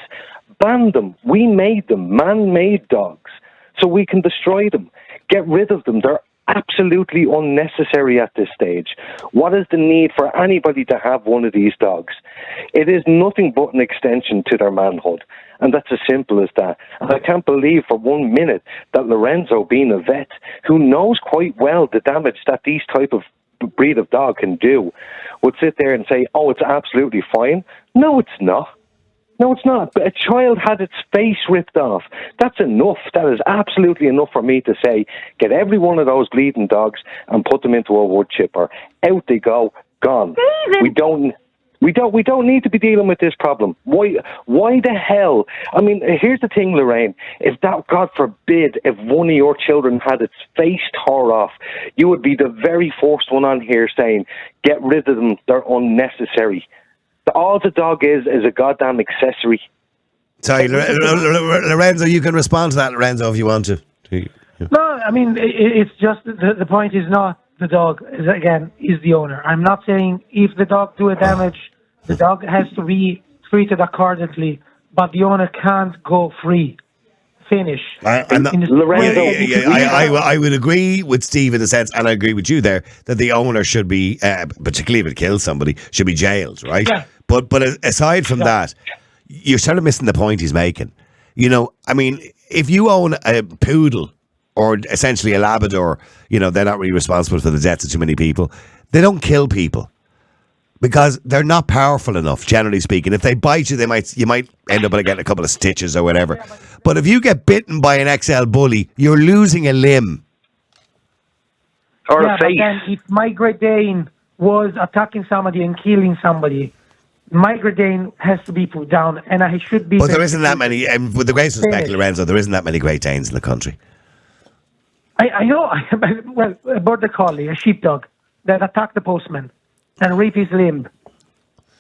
Ban them. We made them. Man-made dogs. So we can destroy them. Get rid of them. They're absolutely unnecessary at this stage. What is the need for anybody to have one of these dogs? It is nothing but an extension to their manhood. And that's as simple as that. And I can't believe for 1 minute that Lorenzo, being a vet, who knows quite well the damage that these type of breed of dog can do, would sit there and say, "Oh, it's absolutely fine." No, it's not. No, it's not. A child had its face ripped off. That's enough. That is absolutely enough for me to say, get every one of those bleeding dogs and put them into a wood chipper. Out they go, gone. We don't need to be dealing with this problem. Why the hell? I mean, here's the thing, Lorraine. If that, God forbid, if one of your children had its face tore off, you would be the very first one on here saying, get rid of them. They're unnecessary. All the dog is a goddamn accessory. Sorry, Lorenzo, you can respond to that, Lorenzo, if you want to. No, I mean, it's just the point is not the dog, is the owner. I'm not saying if the dog do a damage, the dog has to be treated accordingly, but the owner can't go free. Finish. Lorenzo, I would agree with Steve in the sense, and I agree with you there, that the owner should be, particularly if it kills somebody, should be jailed, right? Yeah. But aside from that, you're sort of missing the point he's making. You know, I mean, if you own a poodle or essentially a Labrador, you know, they're not really responsible for the deaths of too many people. They don't kill people because they're not powerful enough, generally speaking. If they bite you, you might end up getting a couple of stitches or whatever. But if you get bitten by an XL bully, you're losing a limb. Or a face. But then if my Great Dane was attacking somebody and killing somebody, my Great Dane has to be put down, and I should be... But there isn't that many, and with the greatest respect, Lorenzo, there isn't that many Great Danes in the country. I know, well, a border collie, a sheepdog, that attacked the postman and ripped his limb.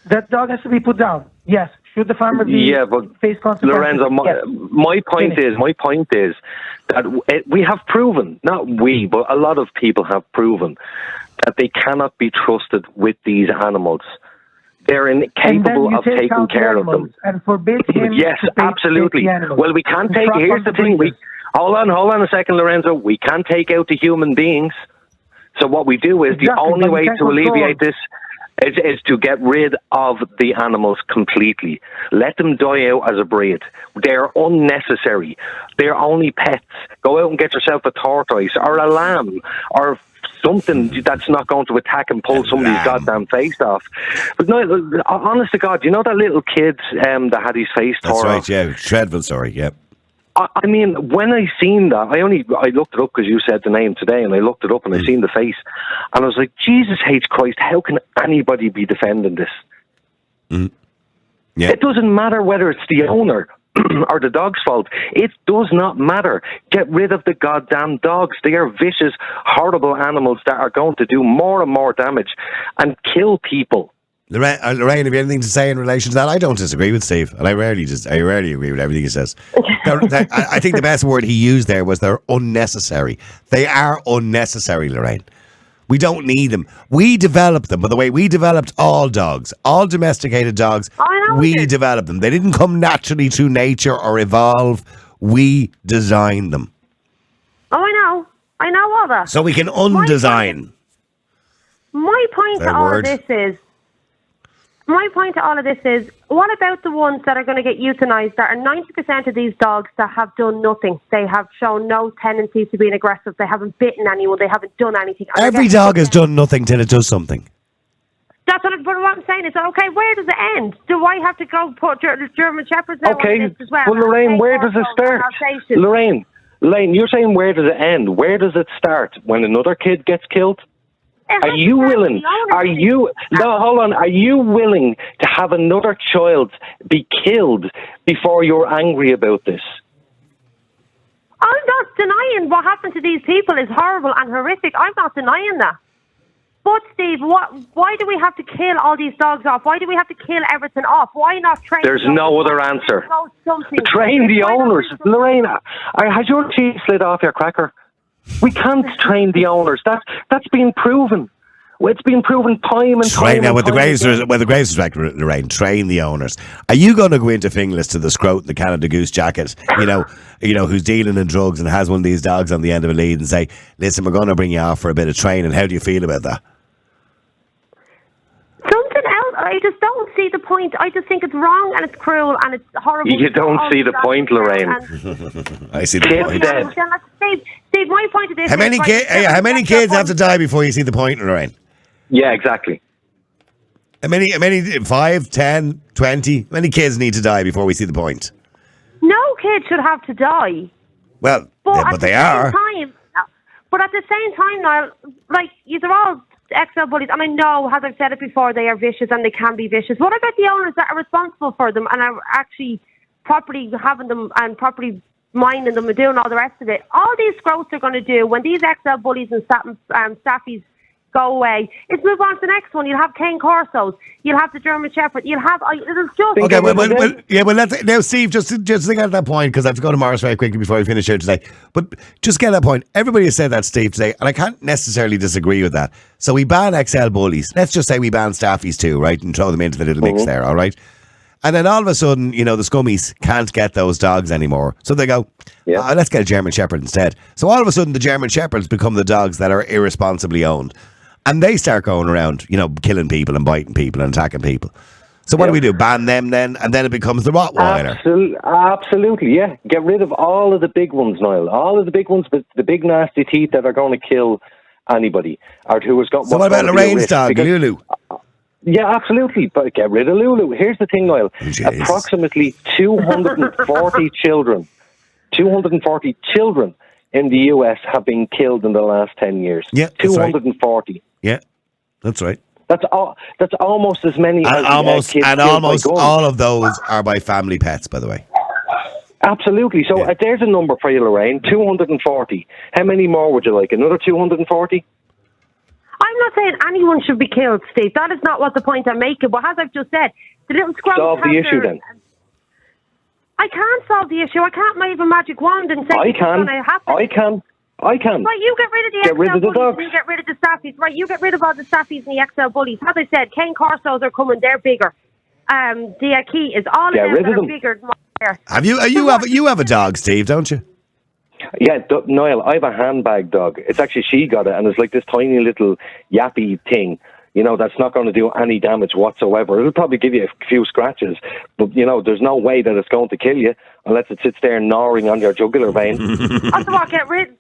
That dog has to be put down. Yes. Should the farmer face consequences? Lorenzo, my point is that we have proven, not we, but a lot of people have proven that they cannot be trusted with these animals. They're incapable of taking care of them. And forbid him yes, to absolutely. Well, we can't take. Here's the thing. Hold on a second, Lorenzo. We can't take out the human beings. So what we do is the only way to alleviate this is to get rid of the animals completely. Let them die out as a breed. They're unnecessary. They're only pets. Go out and get yourself a tortoise or a lamb or something that's not going to attack and pull somebody's goddamn face off. But no, honest to God, you know that little kid that had his face tore off? That's right, yeah. Shredville story, yeah. I mean, when I seen that, I looked it up because you said the name today, and I looked it up and I seen the face, and I was like, Jesus H. Christ, how can anybody be defending this? Mm. Yeah. It doesn't matter whether it's the owner or the dog's fault. It does not matter. Get rid of the goddamn dogs. They are vicious, horrible animals that are going to do more and more damage and kill people. Lorraine, have you anything to say in relation to that? I don't disagree with Steve, and I rarely agree with everything he says. I think the best word he used there was they're unnecessary. They are unnecessary, Lorraine. We don't need them. We developed them. By the way, we developed all dogs, all domesticated dogs. We developed them. They didn't come naturally through nature or evolve. We designed them. I know all that. So we can undesign. My point to all of this is, what about the ones that are going to get euthanized? That are 90% of these dogs that have done nothing. They have shown no tendency to being aggressive. They haven't bitten anyone. They haven't done anything. Every dog has done nothing till it does something. That's what I'm saying. Is okay. Where does it end? Do I have to go put German Shepherds now on this as well? Well, Lorraine, where does it start? Lorraine, you're saying where does it end? Where does it start? When another kid gets killed? Are you willing? Are you willing to have another child be killed before you're angry about this? I'm not denying what happened to these people is horrible and horrific. I'm not denying that. But Steve, why do we have to kill all these dogs off? Why do we have to kill everything off? Why not train? There's no other answer. Train the owners. Lorraine, has your cheese slid off your cracker? We can't train the owners. That's been proven. It's been proven time and time. Right now, with the Graves back, Lorraine, train the owners. Are you going to go into Finglas to the scrote in the Canada Goose jacket? You know, who's dealing in drugs and has one of these dogs on the end of a lead and say, "Listen, we're going to bring you off for a bit of training." How do you feel about that? Something else. I just don't see the point. I just think it's wrong and it's cruel and it's horrible. You don't see the point, Lorraine. I see the point. Steve, my point of this. How many kids have to die before you see the point, Lorraine? Yeah, exactly. How many? 5, 10, 20? How many kids need to die before we see the point? No kid should have to die. Well, but they are. But at the same time, Niall, like, these are all XL bullies, and I know, as I've said it before, they are vicious and they can be vicious. What about the owners that are responsible for them and are actually properly having them and properly minding them and doing all the rest of it? All these scroats are going to do when these XL bullies and staffies go away is move on to the next one. You'll have Cane Corsos, you'll have the German Shepherd, you'll have it'll just okay. Well, let's now, Steve. Just to get at that point, because I have to go to Morris very quickly before we finish here today. But just get that point. Everybody has said that, Steve, today, and I can't necessarily disagree with that. So we ban XL bullies. Let's just say we ban staffies too, right, and throw them into the little mix there. All right. And then all of a sudden, the scummies can't get those dogs anymore. So they go, let's get a German Shepherd instead. So all of a sudden, the German Shepherds become the dogs that are irresponsibly owned. And they start going around, killing people and biting people and attacking people. So what do we do? Ban them then? And then it becomes the Rottweiler. Absolutely, yeah. Get rid of all of the big ones, Niall. All of the big ones, the big nasty teeth that are going to kill anybody. Or who has got. So what about Lorraine's dog, Lulu? Yeah, absolutely. But get rid of Lulu. Here's the thing, Niall. Approximately 240 children in the US have been killed in the last 10 years. Yeah, 240. Right. Yeah, that's right. That's almost as many as kids. And almost all of those are by family pets, by the way. Absolutely. So there's a number for you, Lorraine. 240. How many more would you like? Another 240? I'm not saying anyone should be killed, Steve. That is not what the point I'm making. But as I've just said, the little scrubs solve the issue then. I can't solve the issue. I can't wave a magic wand and say it's going to happen. I can. Right, you get rid of the XL bullies and you get rid of the staffies. Right, you get rid of all the staffies and the XL bullies. As I said, Cane Corsos are coming. They're bigger. The key is all of them that are bigger than mine. You have a dog, Steve, don't you? Yeah, Niall, I have a handbag dog. It's actually, she got it, and it's like this tiny little yappy thing, that's not going to do any damage whatsoever. It'll probably give you a few scratches, but, there's no way that it's going to kill you unless it sits there gnawing on your jugular vein. That's what, get rid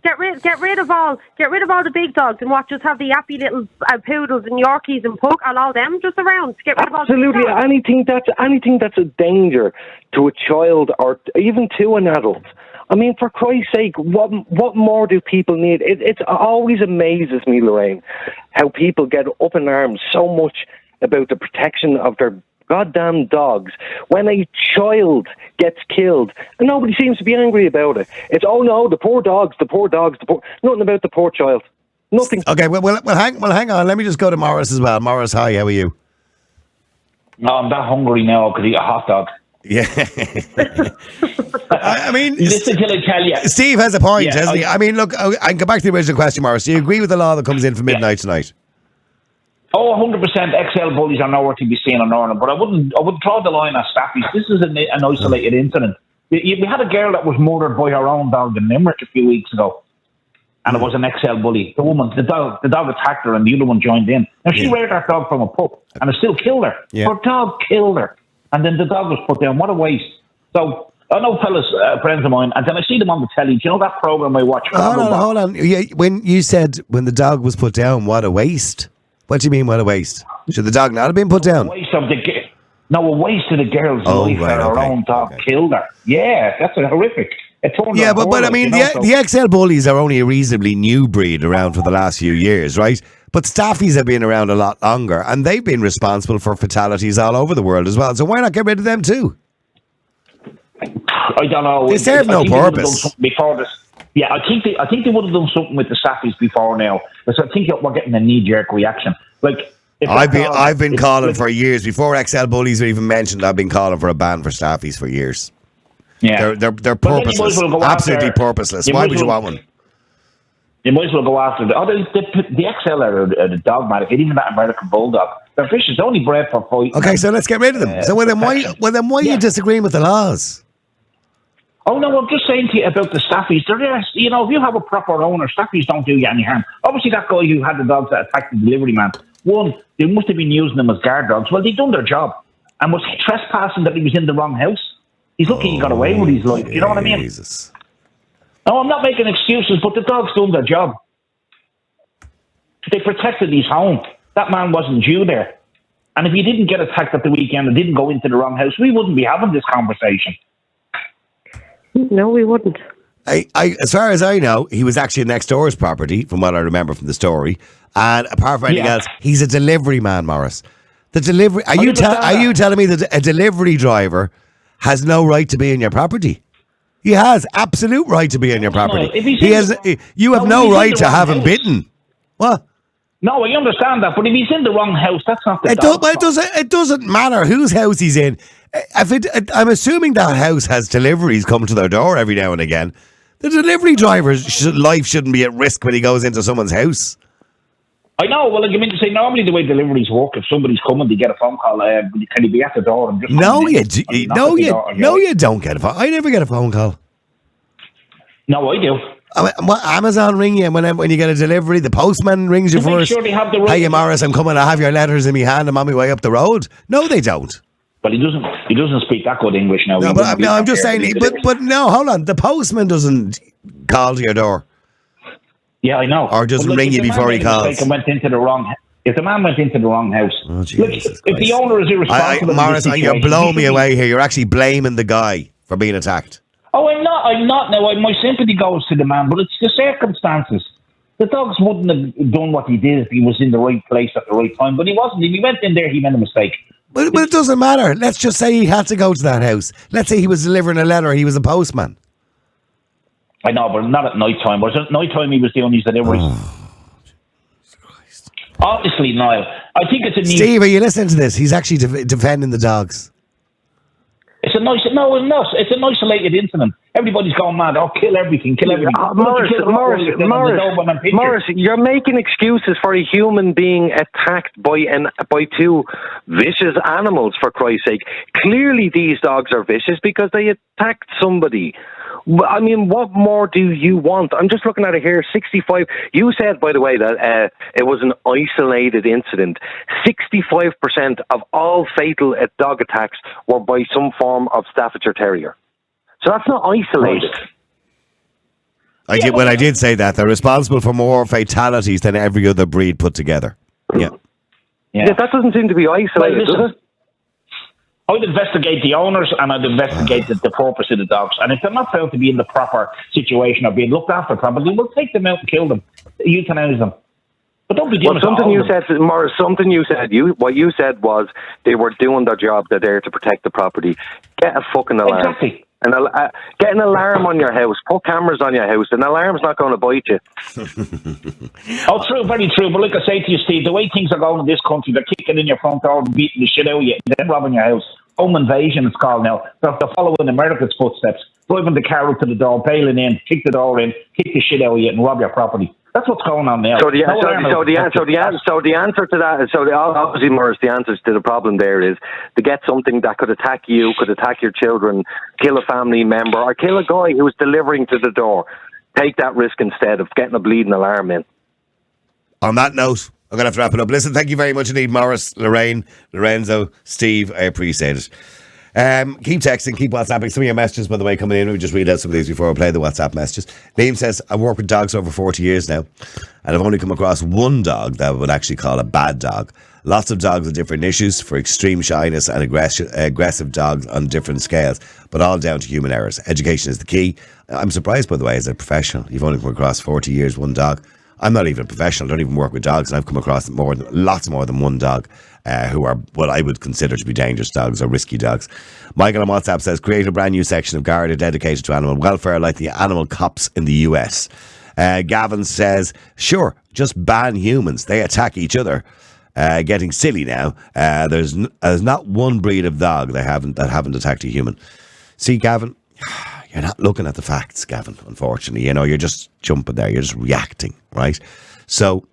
of all the big dogs and just have the yappy little poodles and Yorkies and pug and all them just around. Get rid of all the big dogs. Anything that's a danger to a child or even to an adult. I mean, for Christ's sake, what more do people need? It always amazes me, Lorraine, how people get up in arms so much about the protection of their goddamn dogs when a child gets killed and nobody seems to be angry about it. It's, oh no, the poor dogs, nothing about the poor child. Nothing. Okay, well, hang on. Let me just go to Morris as well. Morris, hi, how are you? No, I'm that hungry now. I could eat a hot dog. Yeah. I mean, listen till I tell you. Steve has a point, hasn't he? I mean, look, I can go back to the original question, Morris. Do you agree with the law that comes in for midnight tonight? Oh, 100%. XL bullies are nowhere to be seen in Ireland, but I wouldn't draw the line at staffies. This is an isolated incident. We had a girl that was murdered by her own dog in Limerick a few weeks ago. and it was an XL bully. The dog attacked her, and the other one joined in. Now she reared that dog from a pup, and it still killed her. Yeah. Her dog killed her, and then the dog was put down. What a waste! So I know fellas, friends of mine, and then I see them on the telly. Do you know that program I watch? Hold on. Yeah, when you said when the dog was put down, what a waste. What do you mean, what a waste? Should the dog not have been put down? A waste of the girl's life, right, and her own dog killed her. Yeah, that's horrific. Yeah, but I mean, the XL bullies are only a reasonably new breed around for the last few years, right? But Staffies have been around a lot longer, and they've been responsible for fatalities all over the world as well. So why not get rid of them too? I don't know. They serve no purpose. Before this, yeah, I think they would have done something with the Staffies before now. Because I think we're getting a knee-jerk reaction. Like I've been calling for years before XL bullies were even mentioned. I've been calling for a ban for Staffies for years. Yeah, they're purposeless, absolutely purposeless. Why would you want one? You might as well go after the XL are the dogmatic, even that American Bulldog. They're vicious, only bred for fighting. Okay, so let's get rid of them. So then why are you disagreeing with the laws? Oh no, I'm just saying to you about the Staffies. You know, if you have a proper owner, Staffies don't do you any harm. Obviously, that guy who had the dogs that attacked the delivery man, they must have been using them as guard dogs. Well, they've done their job, and was trespassing that he was in the wrong house. He's lucky he got away with his life. You know what I mean? Jesus. No, I'm not making excuses, but the dog's done their job. They protected his home. That man wasn't due there. And if he didn't get attacked at the weekend and didn't go into the wrong house, we wouldn't be having this conversation. No, we wouldn't. As far as I know, he was actually next door's property, from what I remember from the story. And apart from anything else, he's a delivery man, Morris. The delivery. Are you telling me that a delivery driver has no right to be in your property? He has absolute right to be in your property. You have no right to have him bitten. What? No, I understand that, but if he's in the wrong house, that's not the dog's fault. It doesn't matter whose house he's in. I'm assuming that house has deliveries come to their door every now and again. The delivery driver's life shouldn't be at risk when he goes into someone's house. I know. Well, I mean to say, normally the way deliveries work, if somebody's coming, they get a phone call. Can you be at the door? And just you don't get a phone. I never get a phone call. No, I do. Amazon ring you when you get a delivery. The postman rings you first. Sure they have the right. Hey, Morris, I'm coming. I have your letters in my hand. I'm on my way up the road. No, they don't. But he doesn't speak that good English now. No, I'm just saying. But no, hold on. The postman doesn't call to your door. Yeah, I know. Or doesn't ring you before he calls. If the man went into the wrong house, if the owner is irresponsible, Morris, you're blowing me away here. You're actually blaming the guy for being attacked. Oh, I'm not now. My sympathy goes to the man, but it's the circumstances. The dogs wouldn't have done what he did if he was in the right place at the right time, but he wasn't. If he went in there, he made a mistake. But it doesn't matter. Let's just say he had to go to that house. Let's say he was delivering a letter. He was a postman. I know, but not at night time. At night time, he was doing his deliveries. Oh, Christ. Obviously, Niall. I think it's a need. Steve, are you listening to this? He's actually defending the dogs. It's an isolated incident. Everybody's going mad. Oh, kill everything. Morris, you're making excuses for a human being attacked by two vicious animals, for Christ's sake. Clearly these dogs are vicious because they attacked somebody. I mean, what more do you want? I'm just looking at it here, 65. You said, by the way, that it was an isolated incident. 65% of all fatal dog attacks were by some form of Staffordshire Terrier. So that's not isolated. I did say that. They're responsible for more fatalities than every other breed put together. Yeah, that doesn't seem to be isolated, does it? I'd investigate the owners and I'd investigate the purpose of the dogs. And if they're not found to be in the proper situation or being looked after properly, we'll take them out and kill them, euthanize them. But don't be doing something you said, Morris. Something you said. What you said was they were doing their job. They're there to protect the property. Get a fucking alarm. Exactly. And get an alarm on your house. Put cameras on your house. An alarm's not going to bite you. Oh, true, very true. But like I say to you, Steve, the way things are going in this country, they're kicking in your front door, beating the shit out of you, then robbing your house. Home invasion, it's called now. They're following America's footsteps, driving the car up to the door, bailing in, kick the door in, kick the shit out of you, and rob your property. That's what's going on now. So the answer to that, obviously, Morris, the answer to the problem there is to get something that could attack you, could attack your children, kill a family member, or kill a guy who was delivering to the door. take that risk instead of getting a bleeding alarm in. On that note, I'm going to have to wrap it up. Listen, thank you very much indeed, Morris, Lorraine, Lorenzo, Steve. I appreciate it. Keep texting, keep WhatsApping. Some of your messages, by the way, coming in. We just read out some of these before I play the WhatsApp messages. Liam says, I've worked with dogs over 40 years now, and I've only come across one dog that I would actually call a bad dog. Lots of dogs with different issues for extreme shyness and aggressive dogs on different scales, but all down to human errors. Education is the key. I'm surprised, by the way, as a professional, you've only come across 40 years, one dog. I'm not even a professional, I don't even work with dogs, and I've come across lots more than one dog who are what I would consider to be dangerous dogs or risky dogs. Michael on WhatsApp says, create a brand new section of Garda dedicated to animal welfare like the animal cops in the US. Gavin says, sure, just ban humans. They attack each other. Getting silly now. There's not one breed of dog that haven't attacked a human. See, Gavin, you're not looking at the facts, Gavin, unfortunately. You're just jumping there. You're just reacting, right? So,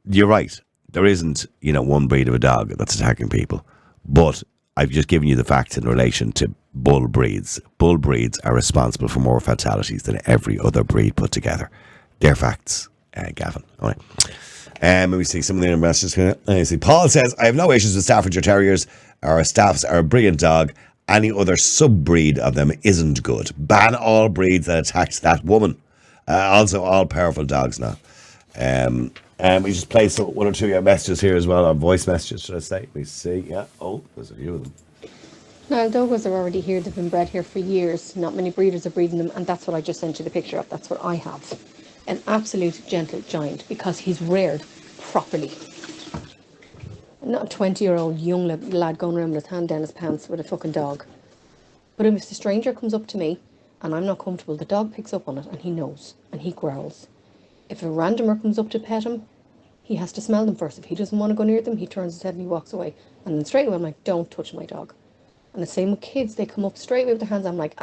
you're right. There isn't, one breed of a dog that's attacking people. But I've just given you the facts in relation to bull breeds. Bull breeds are responsible for more fatalities than every other breed put together. They're facts, Gavin. All right. Let me see some of the messages here. Paul says, I have no issues with Staffordshire Terriers. Our staffs are a brilliant dog. Any other sub-breed of them isn't good. Ban all breeds that attacks that woman. Also, all powerful dogs now. We just play one or two of your messages here as well, or voice messages, should I say. Let me see. Yeah. Oh, there's a few of them. Now, dogs are already here. They've been bred here for years. Not many breeders are breeding them, and that's what I just sent you the picture of. That's what I have. An absolute gentle giant, because he's reared properly. Not a 20-year-old young lad going around with his hand down his pants with a fucking dog. But if a stranger comes up to me and I'm not comfortable, the dog picks up on it and he knows and he growls. If a randomer comes up to pet him, he has to smell them first. If he doesn't want to go near them, he turns his head and he walks away. And then straight away I'm like, don't touch my dog. And the same with kids. They come up straight away with their hands. I'm like,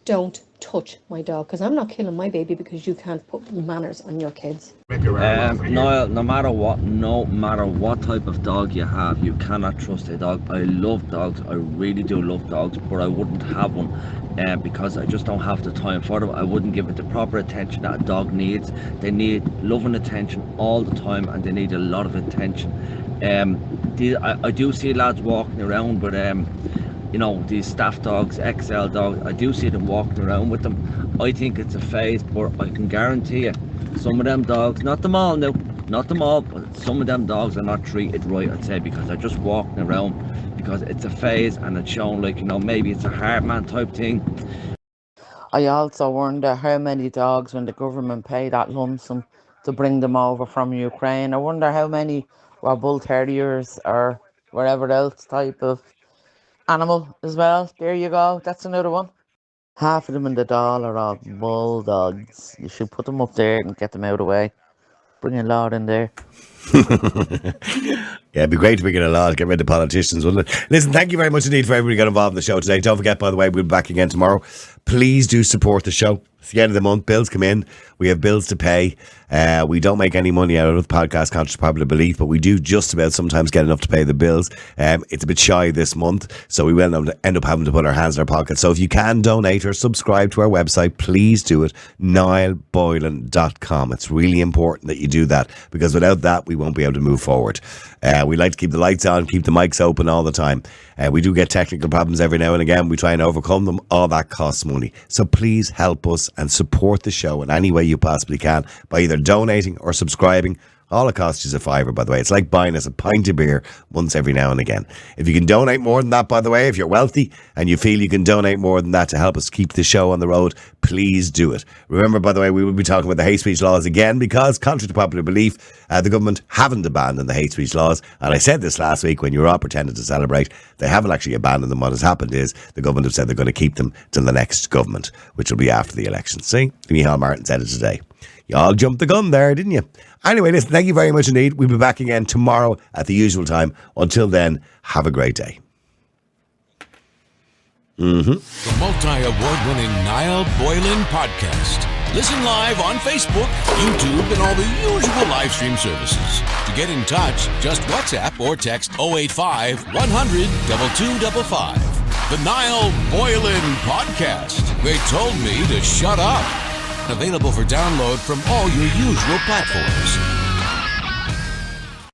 don't touch my dog, because I'm not killing my baby because you can't put manners on your kids. Niall, no matter what type of dog you have, you cannot trust a dog. I love dogs, I really do love dogs, but I wouldn't have one because I just don't have the time for them. I wouldn't give it the proper attention that a dog needs. They need love and attention all the time, and they need a lot of attention. I do see lads walking around, but these staff dogs, XL dogs, I do see them walking around with them. I think it's a phase, but I can guarantee you, some of them dogs, not them all, but some of them dogs are not treated right, I'd say, because they're just walking around because it's a phase and it's shown like, maybe it's a hard man type thing. I also wonder how many dogs, when the government pay that lump sum to bring them over from Ukraine, I wonder how many were Bull Terriers or whatever else type of animal as well. There you go, that's another one. Half of them in the doll are all bulldogs. You should put them up there and get them out of the way. Bring a lot in there. Yeah, it'd be great to bring in a lot, get rid of politicians, wouldn't it? Listen, thank you very much indeed for everybody who got involved in the show today. Don't forget, by the way, we'll be back again tomorrow. Please do support the show. It's the end of the month. Bills come in. We have bills to pay. We don't make any money out of the podcast, Conscious Popular Belief, but we do just about sometimes get enough to pay the bills. It's a bit shy this month, so we will end up having to put our hands in our pockets. So if you can donate or subscribe to our website, please do it. niallboylan.com. It's really important that you do that, because without that, we won't be able to move forward. We like to keep the lights on, keep the mics open all the time. We do get technical problems every now and again. We try and overcome them. All that costs money. So please help us and support the show in any way you possibly can by either donating or subscribing. All it costs is a $5, by the way. It's like buying us a pint of beer once every now and again. If you can donate more than that, by the way, if you're wealthy and you feel you can donate more than that to help us keep the show on the road, please do it. Remember, by the way, we will be talking about the hate speech laws again, because contrary to popular belief, the government haven't abandoned the hate speech laws. And I said this last week when you were all pretending to celebrate. They haven't actually abandoned them. What has happened is the government have said they're going to keep them till the next government, which will be after the election. See? Niall Martin said it today. You all jumped the gun there, didn't you? Anyway, listen, thank you very much indeed. We'll be back again tomorrow at the usual time. Until then, have a great day. The multi-award-winning Niall Boylan Podcast. Listen live on Facebook, YouTube, and all the usual live stream services. To get in touch, just WhatsApp or text 085 100 2255. The Niall Boylan Podcast. They told me to shut up. Available for download from all your usual platforms.